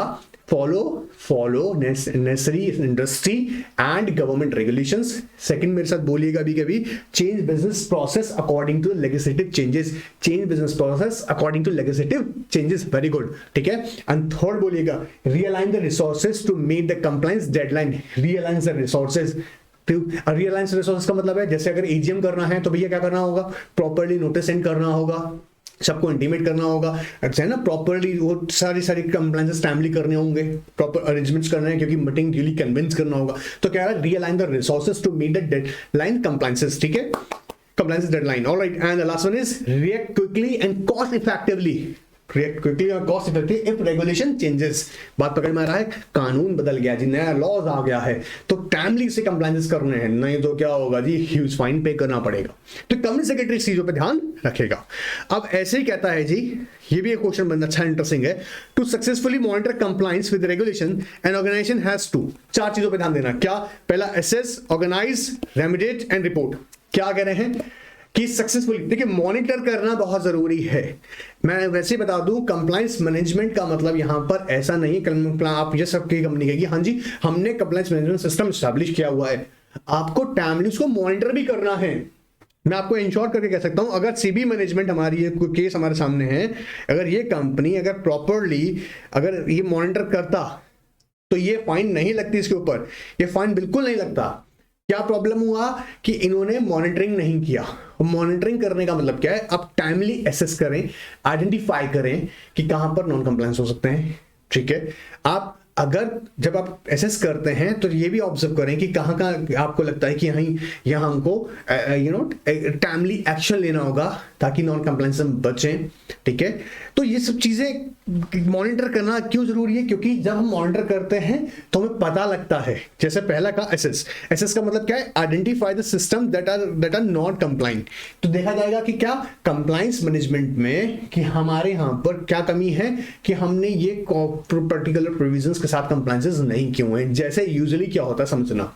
follow necessary industry and government regulations. Second मेरे साथ बोलिएगा अभी कभी, change business process according to legislative changes, change business process according to legislative changes, very good, ठीक है। एंड थर्ड बोलिएगा, realign the resources to meet the compliance deadline, realign the resources. Realigns resources का मतलब है जैसे अगर AGM करना है तो भैया क्या करना होगा, प्रॉपर्ली नोटिस सेंड करना होगा, सबको इंटीमेट करना होगा, अच्छा है ना, प्रॉपर्ली वो सारी कंप्लायंसेस टाइमली करने होंगे, प्रॉपर अरेंजमेंट्स करने हैं क्योंकि मीटिंग ड्यूली कन्विंस करना होगा। तो क्या है, realign the resources to meet the deadline compliances, ठीक है, compliance deadline, alright. And the last one is react quickly and cost effectively, react quickly और cost effective if regulation changes. बात पकड़ में आ रहा है, कानून बदल गया जी, नया लॉज आ गया है, तो टाइमली से कंप्लायंसेस करने हैं, नहीं तो क्या होगा जी, ह्यूज फाइन पे करना पड़ेगा। तो कंपनी सेक्रेटरी इस चीजों पे ध्यान रखेगा। अब ऐसे ही कहता है जी, ये भी एक क्वेश्चन बनना अच्छा इंटरेस्टिंग है, to successfully monitor compliance with regulation an organisation has to. 4 चीजों पे ध्यान देना। क्या? पहला, assess, organise, remediate and report. क्या कह रहे हैं कि सक्सेसफुली, देखिए मॉनिटर करना बहुत जरूरी है। मैं वैसे बता दूं, कंप्लायंस मैनेजमेंट का मतलब यहां पर ऐसा नहीं है आप ये सबकी कंपनी कहेगी हाँ जी हमने कंप्लायंस मैनेजमेंट सिस्टम एस्टैब्लिश किया हुआ है, आपको टाइमली उसको मॉनिटर भी करना है। मैं आपको इंश्योर करके कह सकता हूं, अगर सीबी मैनेजमेंट हमारी कोई केस हमारे सामने है, अगर ये कंपनी अगर प्रॉपरली अगर ये मॉनिटर करता तो ये फाइन नहीं लगती, इसके ऊपर ये फाइन बिल्कुल नहीं लगता। क्या प्रॉब्लम हुआ कि इन्होंने मॉनिटरिंग नहीं किया। मॉनिटरिंग करने का मतलब क्या है, आप टाइमली एसेस करें, आइडेंटिफाई करें कि कहां पर नॉन कंप्लायंस हो सकते हैं, ठीक है। आप अगर जब आप एसेस करते हैं तो ये भी ऑब्जर्व करें कि कहां आपको लगता है कि यहाँ हमको टाइमली एक्शन लेना होगा ताकि नॉन कंप्लायंस से बचें। ठीक है। तो ये सब चीजें मॉनिटर करना क्यों जरूरी है? क्योंकि जब हम मॉनिटर करते हैं तो हमें पता लगता है, जैसे पहला का एसेस, एसेस का मतलब क्या है? Identify the system that are not compliant. तो देखा जाएगा कि क्या कंप्लाइंस मैनेजमेंट में कि हमारे यहां पर क्या कमी है, कि हमने ये पर्टिकुलर प्रोविजंस के साथ कंप्लाइंसेस नहीं किए हुए हैं। जैसे यूजुअली क्या होता है समझना,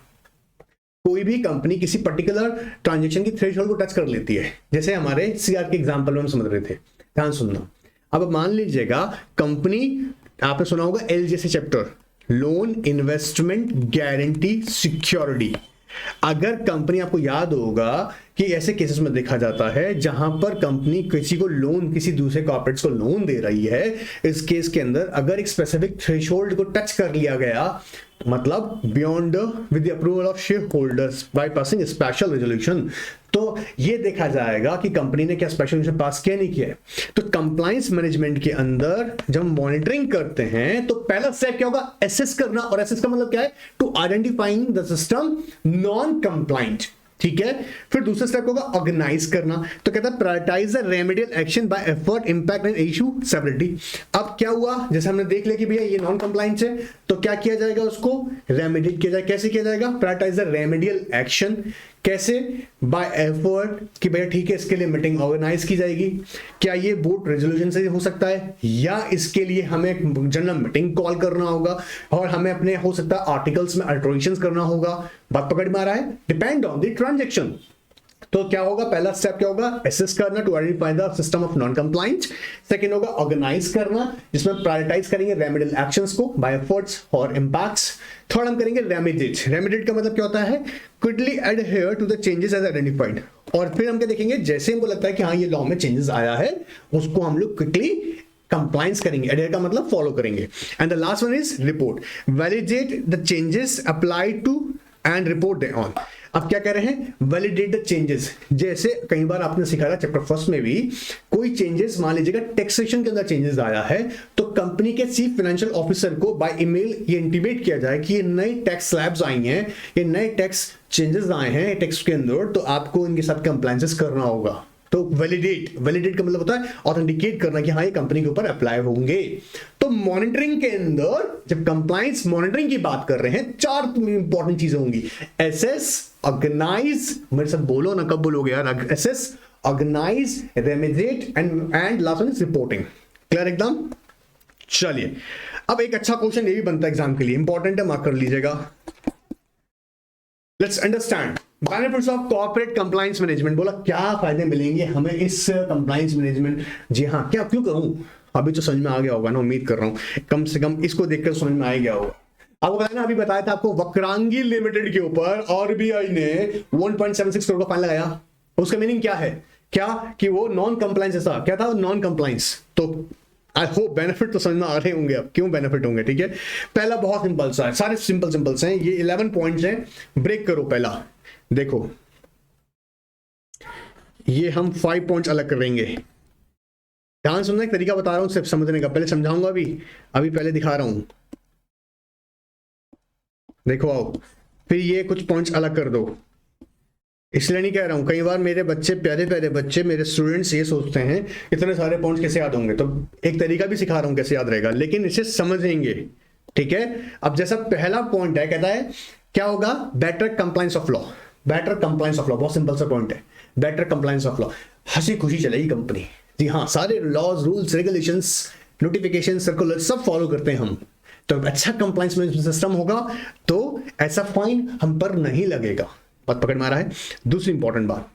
कोई भी कंपनी किसी पर्टिकुलर ट्रांजैक्शन की थ्रेशोल्ड को टच कर लेती है, जैसे हमारे सीआर के एग्जांपल में हम समझ रहे थे, ध्यान सुनना। अब मान लीजिएगा कंपनी, आपने सुना होगा LGAC chapter, loan investment guarantee security. अगर कंपनी, आपको याद होगा कि ऐसे केसेस में देखा जाता है जहां पर कंपनी किसी को लोन, किसी दूसरे कॉर्पोरेट्स को लोन दे रही है, इस केस के अंदर अगर एक स्पेसिफिक थ्रेशोल्ड को टच कर लिया गया, मतलब beyond with the approval of share holders by passing special resolution, तो ये देखा जाएगा कि कंपनी ने क्या स्पेशल रेजोल्यूशन पास किया नहीं किया है। तो कंप्लायंस मैनेजमेंट के अंदर जब मॉनिटरिंग करते हैं तो पहला स्टेप क्या होगा? एसेस करना। और एसेस का मतलब क्या है? To identifying the system non compliant, ठीक है। फिर दूसरा स्टेप होगा ऑर्गेनाइज करना। तो कहता है prioritise the remedial action by effort, impact and issue severity. अब क्या हुआ, जैसे हमने देख लिया कि भैया ये नॉन कंप्लाइंट है, तो क्या किया जाएगा? उसको रेमेडिएट किया जाएगा। कैसे किया जाएगा? Prioritise the remedial action. कैसे? बाय एफर्ट, कि भैया ठीक है इसके लिए मीटिंग ऑर्गेनाइज की जाएगी। क्या ये बोर्ड रेजोल्यूशन से हो सकता है, या इसके लिए हमें जनरल मीटिंग कॉल करना होगा, और हमें अपने हो सकता है आर्टिकल्स में अल्टरेशंस करना होगा। बात पकड़ में आ रहा है? Depend on the transaction. तो क्या होगा? पहला स्टेप क्या होगा? एसेस करना, to identify the system of non compliant. Second होगा ऑर्गेनाइज करना, जिसमें प्रायोरिटाइज करेंगे रेमेडियल एक्शंस को बाय एफर्ट्स और इंपैक्ट्स। थर्ड हम करेंगे रेमेडिएट। रेमेडिएट का मतलब क्या होता है? Quickly adhere to the changes as identified. और फिर हम क्या देखेंगे? जैसे हमको लगता है कि हाँ ये लॉ में चेंजेस आया है, उसको हम लोग क्विकली कंप्लायंस करेंगे। एडहेयर का मतलब फॉलो करेंगे। And the last one is report. Validate the changes applied to and report they on. अब क्या कह रहे हैं? Validate the changes. जैसे कई बार आपने सिखाया चैप्टर फर्स्ट में भी, कोई चेंजेस, मान लीजिएगा टैक्सेशन के अंदर चेंजेस आया है, तो कंपनी के चीफ फाइनेंशियल ऑफिसर को बाय ईमेल ये इंटीमेट किया जाए कि ये नए टैक्स स्लैब्स आई हैं, ये नए टैक्स चेंजेस आए हैं टैक्स के अंदर, तो आपको इनके साथ कंप्लायंसेस करना होगा। तो वैलिडेट का मतलब होता है ऑथेंटिकेट करना कि हाँ ये कंपनी के ऊपर अप्लाई होंगे। तो मॉनिटरिंग के अंदर जब कंप्लायंस मॉनिटरिंग की बात कर रहे हैं, चार इंपॉर्टेंट चीजें होंगी। एसेस, ऑर्गेनाइज, मेरे साथ बोलो ना, कब बोलोगे यार? Assess, organise, remediate and last one is reporting. Clear एकदम? चलिए, अब एक अच्छा क्वेश्चन ये भी बनता है एग्जाम के लिए, इंपॉर्टेंट है, मार्क कर लीजिएगा। Let's understand benefits of corporate compliance management. बोला क्या फायदे मिलेंगे हमें इस कंप्लायंस मैनेजमेंट? जी हाँ, क्या क्यों करूं? अभी तो समझ में आ गया होगा ना, उम्मीद कर रहा हूं कम से कम इसको देखकर समझ में आ गया होगा। आपको पता है ना, अभी बताया था आपको वक्रांगी लिमिटेड के ऊपर आरबीआई ने 1.76 करोड़ का फाइन लगाया। उसका मीनिंग क्या है? क्या कि वो नॉन कंप्लायंस, ऐसा क्या था? Non compliance. तो आई होप बेनिफिट तो समझ में आ रहे होंगे। अब क्यों बेनिफिट होंगे? ठीक है, पहला बहुत सिंपल सा है, सारे सिंपल हैं ये, 11 पॉइंट्स हैं। ब्रेक करो। पहला देखो, ये हम 5 पॉइंट्स अलग करेंगे। ध्यान सुनना, एक तरीका बता रहा हूं सिर्फ समझने का, पहले समझाऊंगा, अभी पहले दिखा रहा हूं। देखो आओ, फिर ये कुछ पॉइंट्स अलग कर दो। इसलिए नहीं कह रहा हूं, कई बार मेरे बच्चे, प्यारे बच्चे, मेरे स्टूडेंट्स ये सोचते हैं इतने सारे पॉइंट्स कैसे याद होंगे, तो एक तरीका भी सिखा रहा हूं कैसे याद रहेगा, लेकिन इसे समझेंगे। ठीक है, अब जैसा पहला पॉइंट है, कहता है क्या होगा? Better compliance of law. Better compliance of law, बहुत सिंपल सा पॉइंट है। बेटर कंप्लायंस ऑफ लॉ, हंसी खुशी चलेगी कंपनी। जी हाँ, सारे laws, rules, regulations, notification, circular सब फॉलो करते हैं हम। तो अच्छा कंप्लायंस मैनेजमेंट सिस्टम होगा तो ऐसा फाइन हम पर नहीं लगेगा। बात पकड़ में आ रहा है? दूसरी इंपॉर्टेंट बात,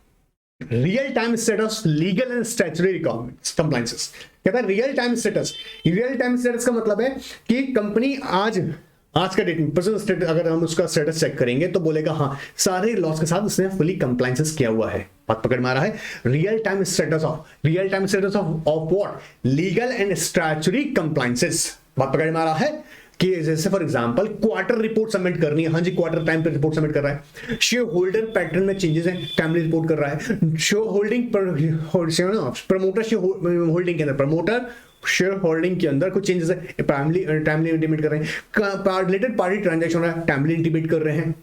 real time status, legal and statutory requirements, compliances. कहता है real time status. Real time status का मतलब है कि कंपनी आज का डेट में प्रेजेंट स्टेटस, अगर हम उसका स्टेटस चेक करेंगे तो बोलेगा हाँ सारे लॉस के साथ उसने फुली कंप्लायंसेस किया हुआ है। बात पकड़ में आ रहा है? Real time status of what? Legal and statutory compliances. बात पकड़ में आ रहा है कि जैसे for example quarter report submit करनी है, हाँ जी क्वार्टर टाइम पे रिपोर्ट सबमिट कर रहा है। शेयर होल्डर पैटर्न में चेंजेस हैं, टाइमली रिपोर्ट कर रहा है। Share holding promoter share holding के अंदर, प्रमोटर शेयर होल्डिंग के अंदर कुछ चेंजेस है, टाइमली इंटीमेट कर रहे हैं। रिलेटेड पार्टी ट्रांजैक्शन हो रहा है, टाइमली इंटीमेट कर रहे हैं।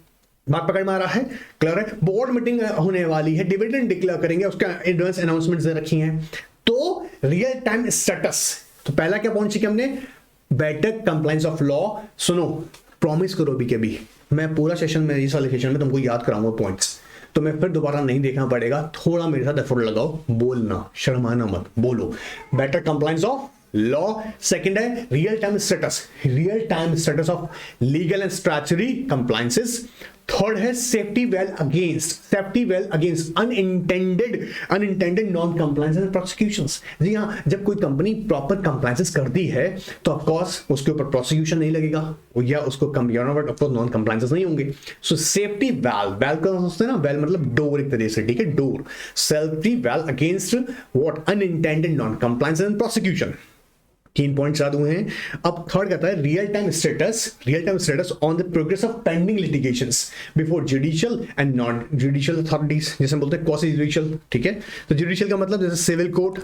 बात पकड़ में आ रहा है? क्लियर है? बोर्ड मीटिंग होने वाली है, डिविडेंड डिक्लेयर करेंगे, उसका एडवांस अनाउंसमेंट्स दे रखी हैं। तो रियल टाइम स्टेटस, तो पहला क्या पॉइंट सीखा हमने, बेटर कंप्लायंस ऑफ लॉ। सुनो, प्रॉमिस करो भी कभी मैं पूरा सेशन में, इस वाले सेशन में तुमको याद कराऊंगा पॉइंट्स, तो मैं फिर दोबारा नहीं देखना पड़ेगा, थोड़ा मेरे साथ एफर्ट लगाओ, बोलना, शर्माना मत, बोलो better compliance of law. Second है real time status, real time status of legal and statutory compliances. Third है safety valve against unintended non compliance and prosecutions. जी हाँ, जब कोई कंपनी प्रॉपर कंप्लायंसेस करती है तो ऑफ कोर्स उसके ऊपर प्रोसिक्यूशन नहीं लगेगा या उसको नॉन कंप्लायंसेस नहीं होंगे। सो सेफ्टी वेल का सोचते हैं ना, वेल मतलब डोर एक तरीके से, ठीक है, door. Safety valve against what, unintended non compliance and prosecution. 3 points याद हुए हैं। अब थर्ड कहता है real time status on the progress of pending litigations before judicial and non judicial authorities, जैसे हम बोलते हैं क्वासी जुडिशियल, ठीक है। तो जुडिशियल का मतलब जैसे सिविल कोर्ट,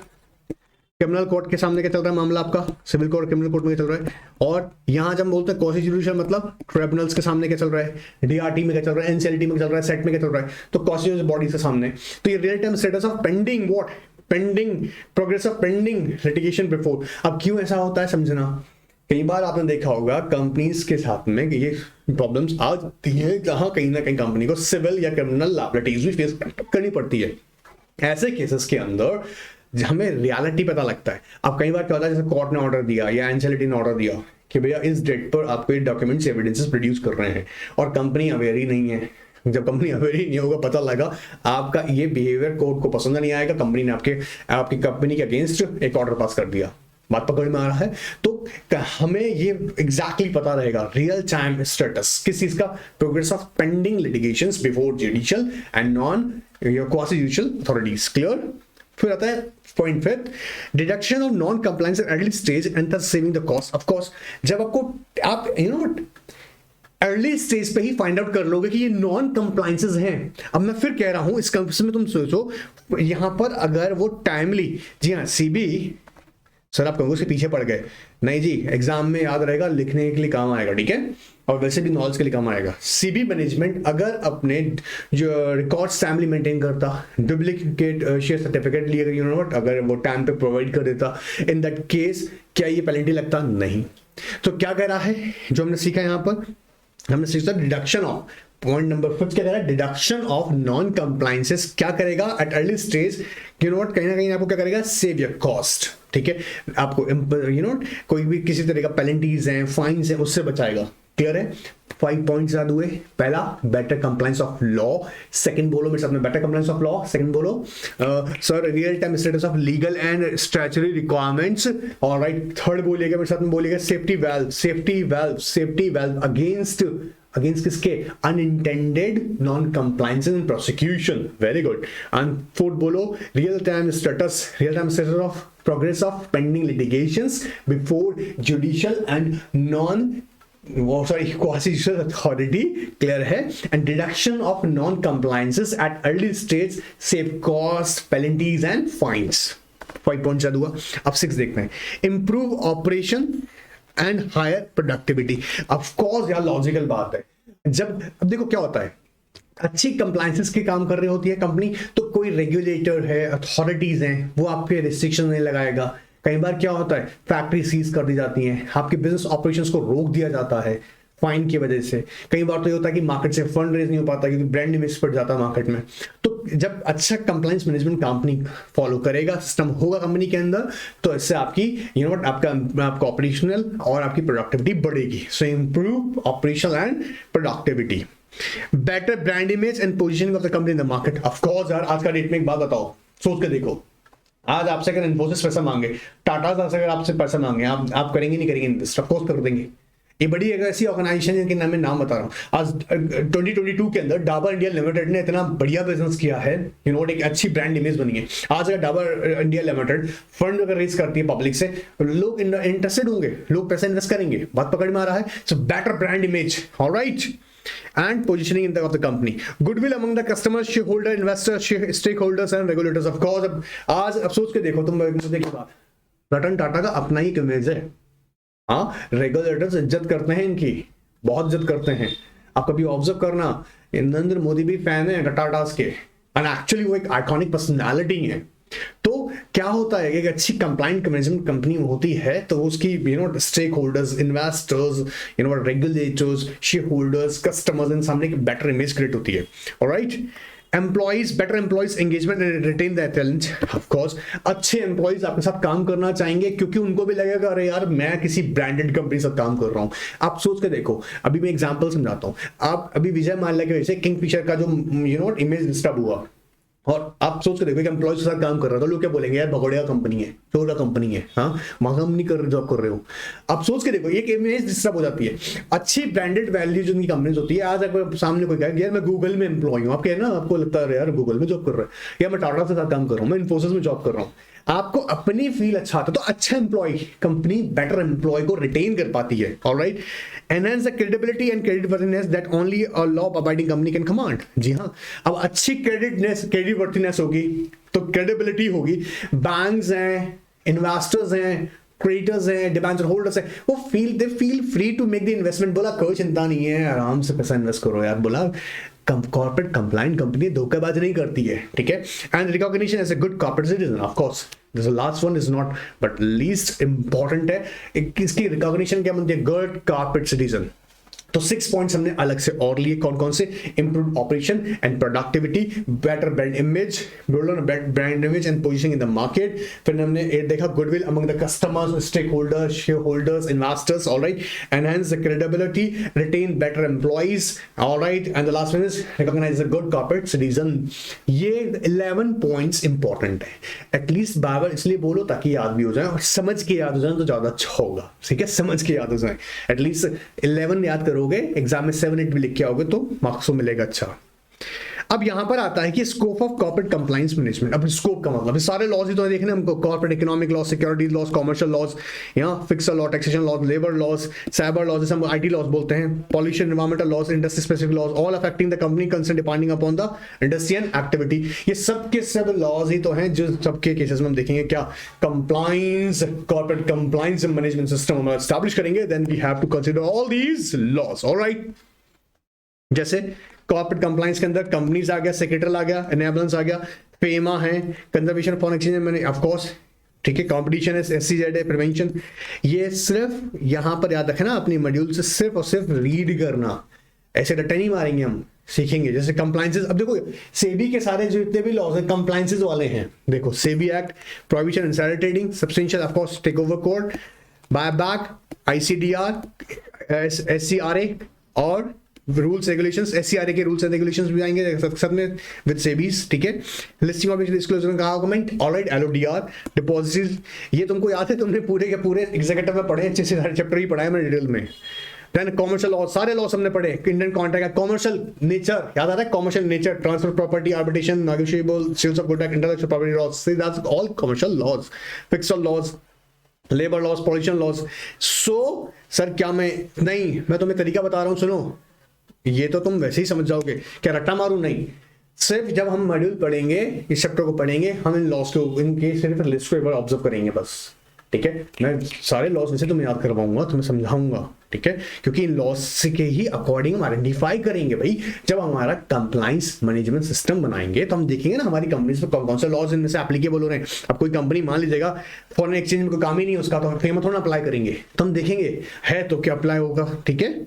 क्रिमिनल कोर्ट के सामने क्या चल रहा है मामला आपका, सिविल कोर्ट क्रिमिनल कोर्ट में क्या चल रहा है। और यहां जब हम बोलते हैं क्वासी जुडिशियल मतलब ट्रिब्यूनल्स के सामने क्या चल रहा है, डीआरटी में क्या चल रहा है, एनसीएलटी में क्या चल रहा है, सेट में क्या चल रहा है, तो क्वासी बॉडीज के सामने। तो ये real time status of pending what, progress of pending litigation before. अब क्यों ऐसा होता है समझना, कई बार आपने देखा होगा कंपनीज के साथ में ये प्रॉब्लम्स आती है, जहां कहीं ना कहीं कंपनी को सिविल या क्रिमिनल लायबिलिटीज भी फेस करनी पड़ती है। ऐसे केसेस के अंदर हमें रियलिटी पता लगता है। अब कई बार क्या होता है, जैसे कोर्ट ने ऑर्डर दिया या एनसीएलटी ने ऑर्डर दिया कि भैया इस डेट पर आपको ये डॉक्यूमेंट्स एविडेंसेस प्रोड्यूस कर रहे हैं, और कंपनी अवेयर ही नहीं है। जब कंपनी अवेयर ही नहीं होगा, पता लगा आपका ये बिहेवियर कोर्ट को पसंद नहीं आएगा, कंपनी ने आपकी कंपनी के अगेंस्ट एक ऑर्डर पास कर दिया, बात पकड़ में आ रहा है। तो हमें ये एग्जैक्टली पता रहेगा रियल टाइम स्टेटस किस चीज का, progress of pending litigations before judicial and non quasi judicial authorities. Clear. फिर आता है point fifth, deduction of non compliance eight early stage and thus saving the cost. Of course जब आपको आप early stage पे ही फाइंड आउट कर लोगे कि ये नॉन कंप्लायंसेस हैं। अब मैं फिर कह रहा हूं इस में तुम सोचो यहां पर अगर वो टाइमली, जी हाँ सीबी सर आप कहोगे उसके पीछे पड़ गए, नहीं जी एग्जाम में याद रहेगा, लिखने के लिए काम आएगा, ठीक है, और वैसे भी नॉलेज के लिए काम आएगा। सीबी मैनेजमेंट अगर अपने जो रिकॉर्ड्स टाइमली मेंटेन करता, डुप्लीकेट शेयर सर्टिफिकेट लिए अगर वो टाइम पे प्रोवाइड कर देता, इन दैट केस क्या ये पेनल्टी लगता? नहीं। तो क्या कह रहा है जो हमने सीखा यहां पर, हमने सीखा डिडक्शन ऑफ, पॉइंट नंबर 5 क्या कह रहा है, डिडक्शन ऑफ नॉन कंप्लायंसेस क्या करेगा एट अर्ली स्टेज, कहीं ना कहीं आपको क्या करेगा, सेव योर कॉस्ट, ठीक है, आपको कोई भी किसी तरह का पेनल्टीज हैं, फाइन्स हैं, उससे बचाएगा। क्लियर है। 5 पॉइंट्स याद हुए। पहला better compliance of law, second बोलो मेरे साथ में, better compliance of law, second बोलो sir real time status of legal and statutory requirements, alright. Third बोलिएगा मेरे साथ में, बोलिएगा सेफ्टी वेल्व अगेंस्ट किसके, unintended non compliance and prosecution, very good. And fourth बोलो real time status of progress of pending litigations before judicial and non quasi-judicial authority, clear है। And deduction of non compliances eight early stage, save cost, penalties and fines. 5 points याद हुआ। अब 6 देखते हैं, improve operation and higher productivity. Of course यार logical बात है, जब अब देखो क्या होता है, अच्छी कंप्लायंसेस के काम कर रही होती है कंपनी, तो कोई रेगुलेटर है, अथॉरिटीज हैं, वो आप पे रिस्ट्रिक्शन नहीं लगाएगा। कई बार क्या होता है, फैक्ट्री सीज कर दी जाती हैं, आपके बिजनेस ऑपरेशंस को रोक दिया जाता है फाइन की वजह से। कई बार तो ये होता है कि मार्केट से फंड रेज नहीं हो पाता क्योंकि ब्रांड इमेज पड़ जाता है मार्केट में। तो जब अच्छा कंप्लायंस मैनेजमेंट कंपनी फॉलो करेगा, सिस्टम होगा कंपनी के अंदर, तो इससे आपकी आपका ऑपरेशनल और आपकी प्रोडक्टिविटी बढ़ेगी। So improve operational and productivity, better brand image and positioning of the company in the market. Of course यार आज का डेट में एक बात बताओ, सोच के देखो, आज आपसे अगर इन्फोसिस पैसा मांगे, टाटा अगर आपसे पैसा मांगे, आप करेंगे नहीं करेंगे इन्वेस्ट? ऑफ कोर्स कर देंगे। ये बड़ी एक ऐसी ऑर्गेनाइजेशन है जिनके नाम बता रहा हूँ। आज 2022 के अंदर डाबर इंडिया लिमिटेड ने इतना बढ़िया बिजनेस किया है, एक अच्छी ब्रांड इमेज बनी है। आज अगर डाबर इंडिया लिमिटेड फंड अगर रेज करती है पब्लिक से, लोग इंटरेस्टेड होंगे, लोग पैसा इन्वेस्ट करेंगे, बात पकड़ में आ रहा है। So better brand image, alright, and positioning of the company, goodwill among the customers, shareholder, investors, stakeholders and regulators. Of course आज अब सोच के देखो तुम मुद्दे की बात, रतन टाटा का अपना ही इमेज है, हाँ, रेगुलेटर्स इज्जत करते हैं इनकी, बहुत इज्जत करते हैं। आप कभी ऑब्जर्व करना, नरेंद्र मोदी भी फैन है टाटास के, एंड एक्चुअली वो एक आइकॉनिक पर्सनालिटी है। तो क्या होता है, एक अच्छी कंप्लाइंट मैनेजमेंट कंपनी होती है तो उसकी stake holders, investors, regulators, share holders, customers इन सामने की बेटर इमेज क्रिएट होती है। Alright, employees, better employees engagement and retain the talent. Of course अच्छे एम्प्लॉइज आपके साथ काम करना चाहेंगे क्योंकि उनको भी लगेगा अरे यार मैं किसी ब्रांडेड कंपनी से काम कर रहा हूं। आप सोच के देखो, अभी मैं एग्जांपल समझाता हूं। आप अभी विजय माल्या के वजह से किंगफिशर का जो इमेज डिस्टर्ब हुआ, और आप सोच के देखो एक एम्प्लॉय के साथ काम कर रहा था, लोग क्या बोलेंगे, यार भगोड़िया कंपनी है, चोरा कंपनी है, हाँ वहां हम नहीं कर रहे, जॉब कर रहे हो। आप सोच के देखो एक इमेज डिस्टर्ब हो जाती है। अच्छी ब्रांडेड वैल्यू जिनकी कंपनीज होती है, आज आपके सामने कोई कहे यार मैं गूगल में एम्प्लॉय हूँ, आप कहे ना, आपको लगता है यार गूगल में जॉब कर रहा है, या मैं टाटा के साथ काम कर रहा हूँ, मैं इन्फोसिस में जॉब कर रहा हूँ, आपको अपनी फील अच्छा आता है, तो अच्छा एम्प्लॉय कंपनी बेटर एम्प्लॉय को रिटेन कर पाती है। Alright, enhance the credibility and creditworthiness that only a law abiding company can command. जी हाँ, अब अच्छी क्रेडिटवर्थिनेस होगी तो क्रेडिबिलिटी होगी, बैंक्स हैं, इन्वेस्टर्स हैं, क्रेडिटर्स हैं, डिबेंचर होल्डर्स हैं, वो they feel free to make the investment. बोला कोई चिंता नहीं है, आराम से पैसा इन्वेस्ट करो यार। बोला कॉर्पोरेट कंप्लाइंट कंपनी धोखेबाजी नहीं करती है, ठीक है। And recognition as a good corporate citizen, of course this last one is not but least important है, इसकी रिकॉग्निशन क्या बनती है, गुड कॉर्पोरेट सिटीजन। तो 6 पॉइंट्स हमने अलग से और लिए, कौन कौन से, improve operation and productivity, better brand image, brand image and positioning in the market. फिर हमने देखा goodwill among the customers, stake holders, share holders, investors. Alright, enhance the credibility, retain better employees. Alright, and the last one is recognise the good corporate citizen. ये 11 points important है, at least बार इसलिए बोलो ताकि याद भी हो जाए, और समझ के याद हो जाए तो ज्यादा अच्छा होगा, ठीक है, समझ के याद हो जाए। एटलीस्ट 11 याद करो, एग्जाम में 7-8 भी लिख के आओगे तो मार्क्स मिलेगा अच्छा। अब यहां पर आता है कि scope of corporate compliance management. अब स्कोप का मतलब सारे लॉज ही तो देखने हमको, corporate economic laws, security laws, commercial laws, यहाँ fiscal law, taxation laws, labour laws, cyber laws, जैसे हम आईटी लॉज बोलते हैं, pollution, environmental laws, industry specific laws, all affecting the company concern depending upon the industry and activity. ये सब के सब laws ही तो हैं जो सबके केसेस में हम देखेंगे क्या compliance, corporate compliance management system हम एस्टैब्लिश करेंगे, then we have to consider all these laws. Alright, जैसे कॉर्पोरेट कंप्लायंस के अंदर कंपनीज आ गया, सेक्रेटरी आ गया, एनेबलेंस आ गया, फेमा है, कंजर्वेशन फॉरेन एक्सचेंज मैंने ऑफ कोर्स, ठीक है, कंपटीशन है, एससीजेड है, प्रिवेंशन। ये सिर्फ यहां पर याद रखना अपनी मॉड्यूल से, सिर्फ और सिर्फ रीड करना, ऐसे रट्टे नहीं मारेंगे हम, सीखेंगे। जैसे कंप्लायंसेस, अब देखो सेबी के सारे जो जितने भी लॉज हैं कंप्लायंसेस वाले हैं। देखो SEBI act, prohibition insider trading, substantial of course take over code, buyback, ICDR, SCRA और रूल्स रेगुलेशंस, एससीआरए के रूल्स एंड रेगुलेशंस भी आएंगे सब में विद सेबीज, ठीक है। लिस्टिंग ऑफ डिस्क्लोजर का आर्गुमेंट, ऑलराइट, एलओडीआर, डिपॉजिट, ये तुमको याद है, तुमने पूरे के पूरे एग्जीक्यूटिव में पढ़े, अच्छे से सारे चैप्टर ही पढ़ा है मैंने डिटेल में। देन कॉमर्शियल लॉ, सारे लॉ हमने पढ़े, इंडियन कॉन्ट्रैक्ट, कॉमर्शियल नेचर याद आ रहा है, commercial nature, transfer property, arbitration, negotiable, sales of goods, intellectual property laws, see that's all commercial laws, fiscal laws, labour laws, pollution laws. So sir क्या मैं तुम्हें तरीका बता रहा हूं, सुनो, ये तो तुम वैसे ही समझ जाओगे, क्या रट्टा मारू, नहीं, सिर्फ जब हम मॉड्यूल पढ़ेंगे, इस चैप्टर को पढ़ेंगे, हम इन लॉस को, इनके सिर्फ लिस्ट को एक बार ऑब्जर्व करेंगे बस, ठीक है। मैं सारे लॉस वैसे तुम्हें याद करवाऊंगा, तुम्हें समझाऊंगा, ठीक है, क्योंकि इन लॉस के ही अकॉर्डिंग हम आइडेंटिफाई करेंगे भाई। जब हमारा कंप्लायंस मैनेजमेंट सिस्टम बनाएंगे तो हम देखेंगे ना हमारी कंपनीज पर कौन कौन से लॉज इनमें से एप्लीकेबल हो रहे हैं। अब कोई कंपनी मान लीजिएगा फॉरेन एक्सचेंज में कोई काम ही नहीं उसका, तो फेमा थोड़ा अप्लाई करेंगे, तो हम देखेंगे है तो क्या अप्लाई होगा, ठीक है।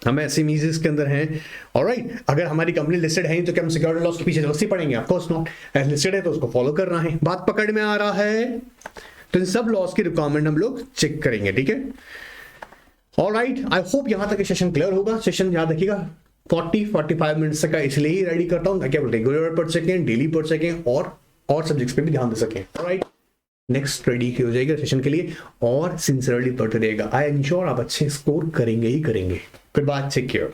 हम एसएमईज के अंदर हैं, ऑलराइट। अगर हमारी कंपनी लिस्टेड है तो क्या हम सिक्योरिटी लॉस के पीछे जबरदस्ती पड़ेंगे, ऑफ कोर्स नॉट। लिस्टेड है तो उसको फॉलो करना है। बात पकड़ में आ रहा है, तो इन सब लॉस की रिक्वायरमेंट हम लोग चेक करेंगे, ठीक है। ऑलराइट, आई होप यहां तक सेशन क्लियर होगा। सेशन याद रखिएगा 40-45 मिनट्स का इसलिए ही रेडी करता हूं ताकि आप रेगुलर पढ़ सकें, डेली पढ़ सकें और सब्जेक्ट्स पे भी ध्यान दे सकें। ऑलराइट, नेक्स्ट रेडी हो जाएगा सेशन के लिए, और सिंसियरली पढ़ते रहेगा। आई एम श्योर आप अच्छे स्कोर करेंगे ही करेंगे। फिर बात चेक किया।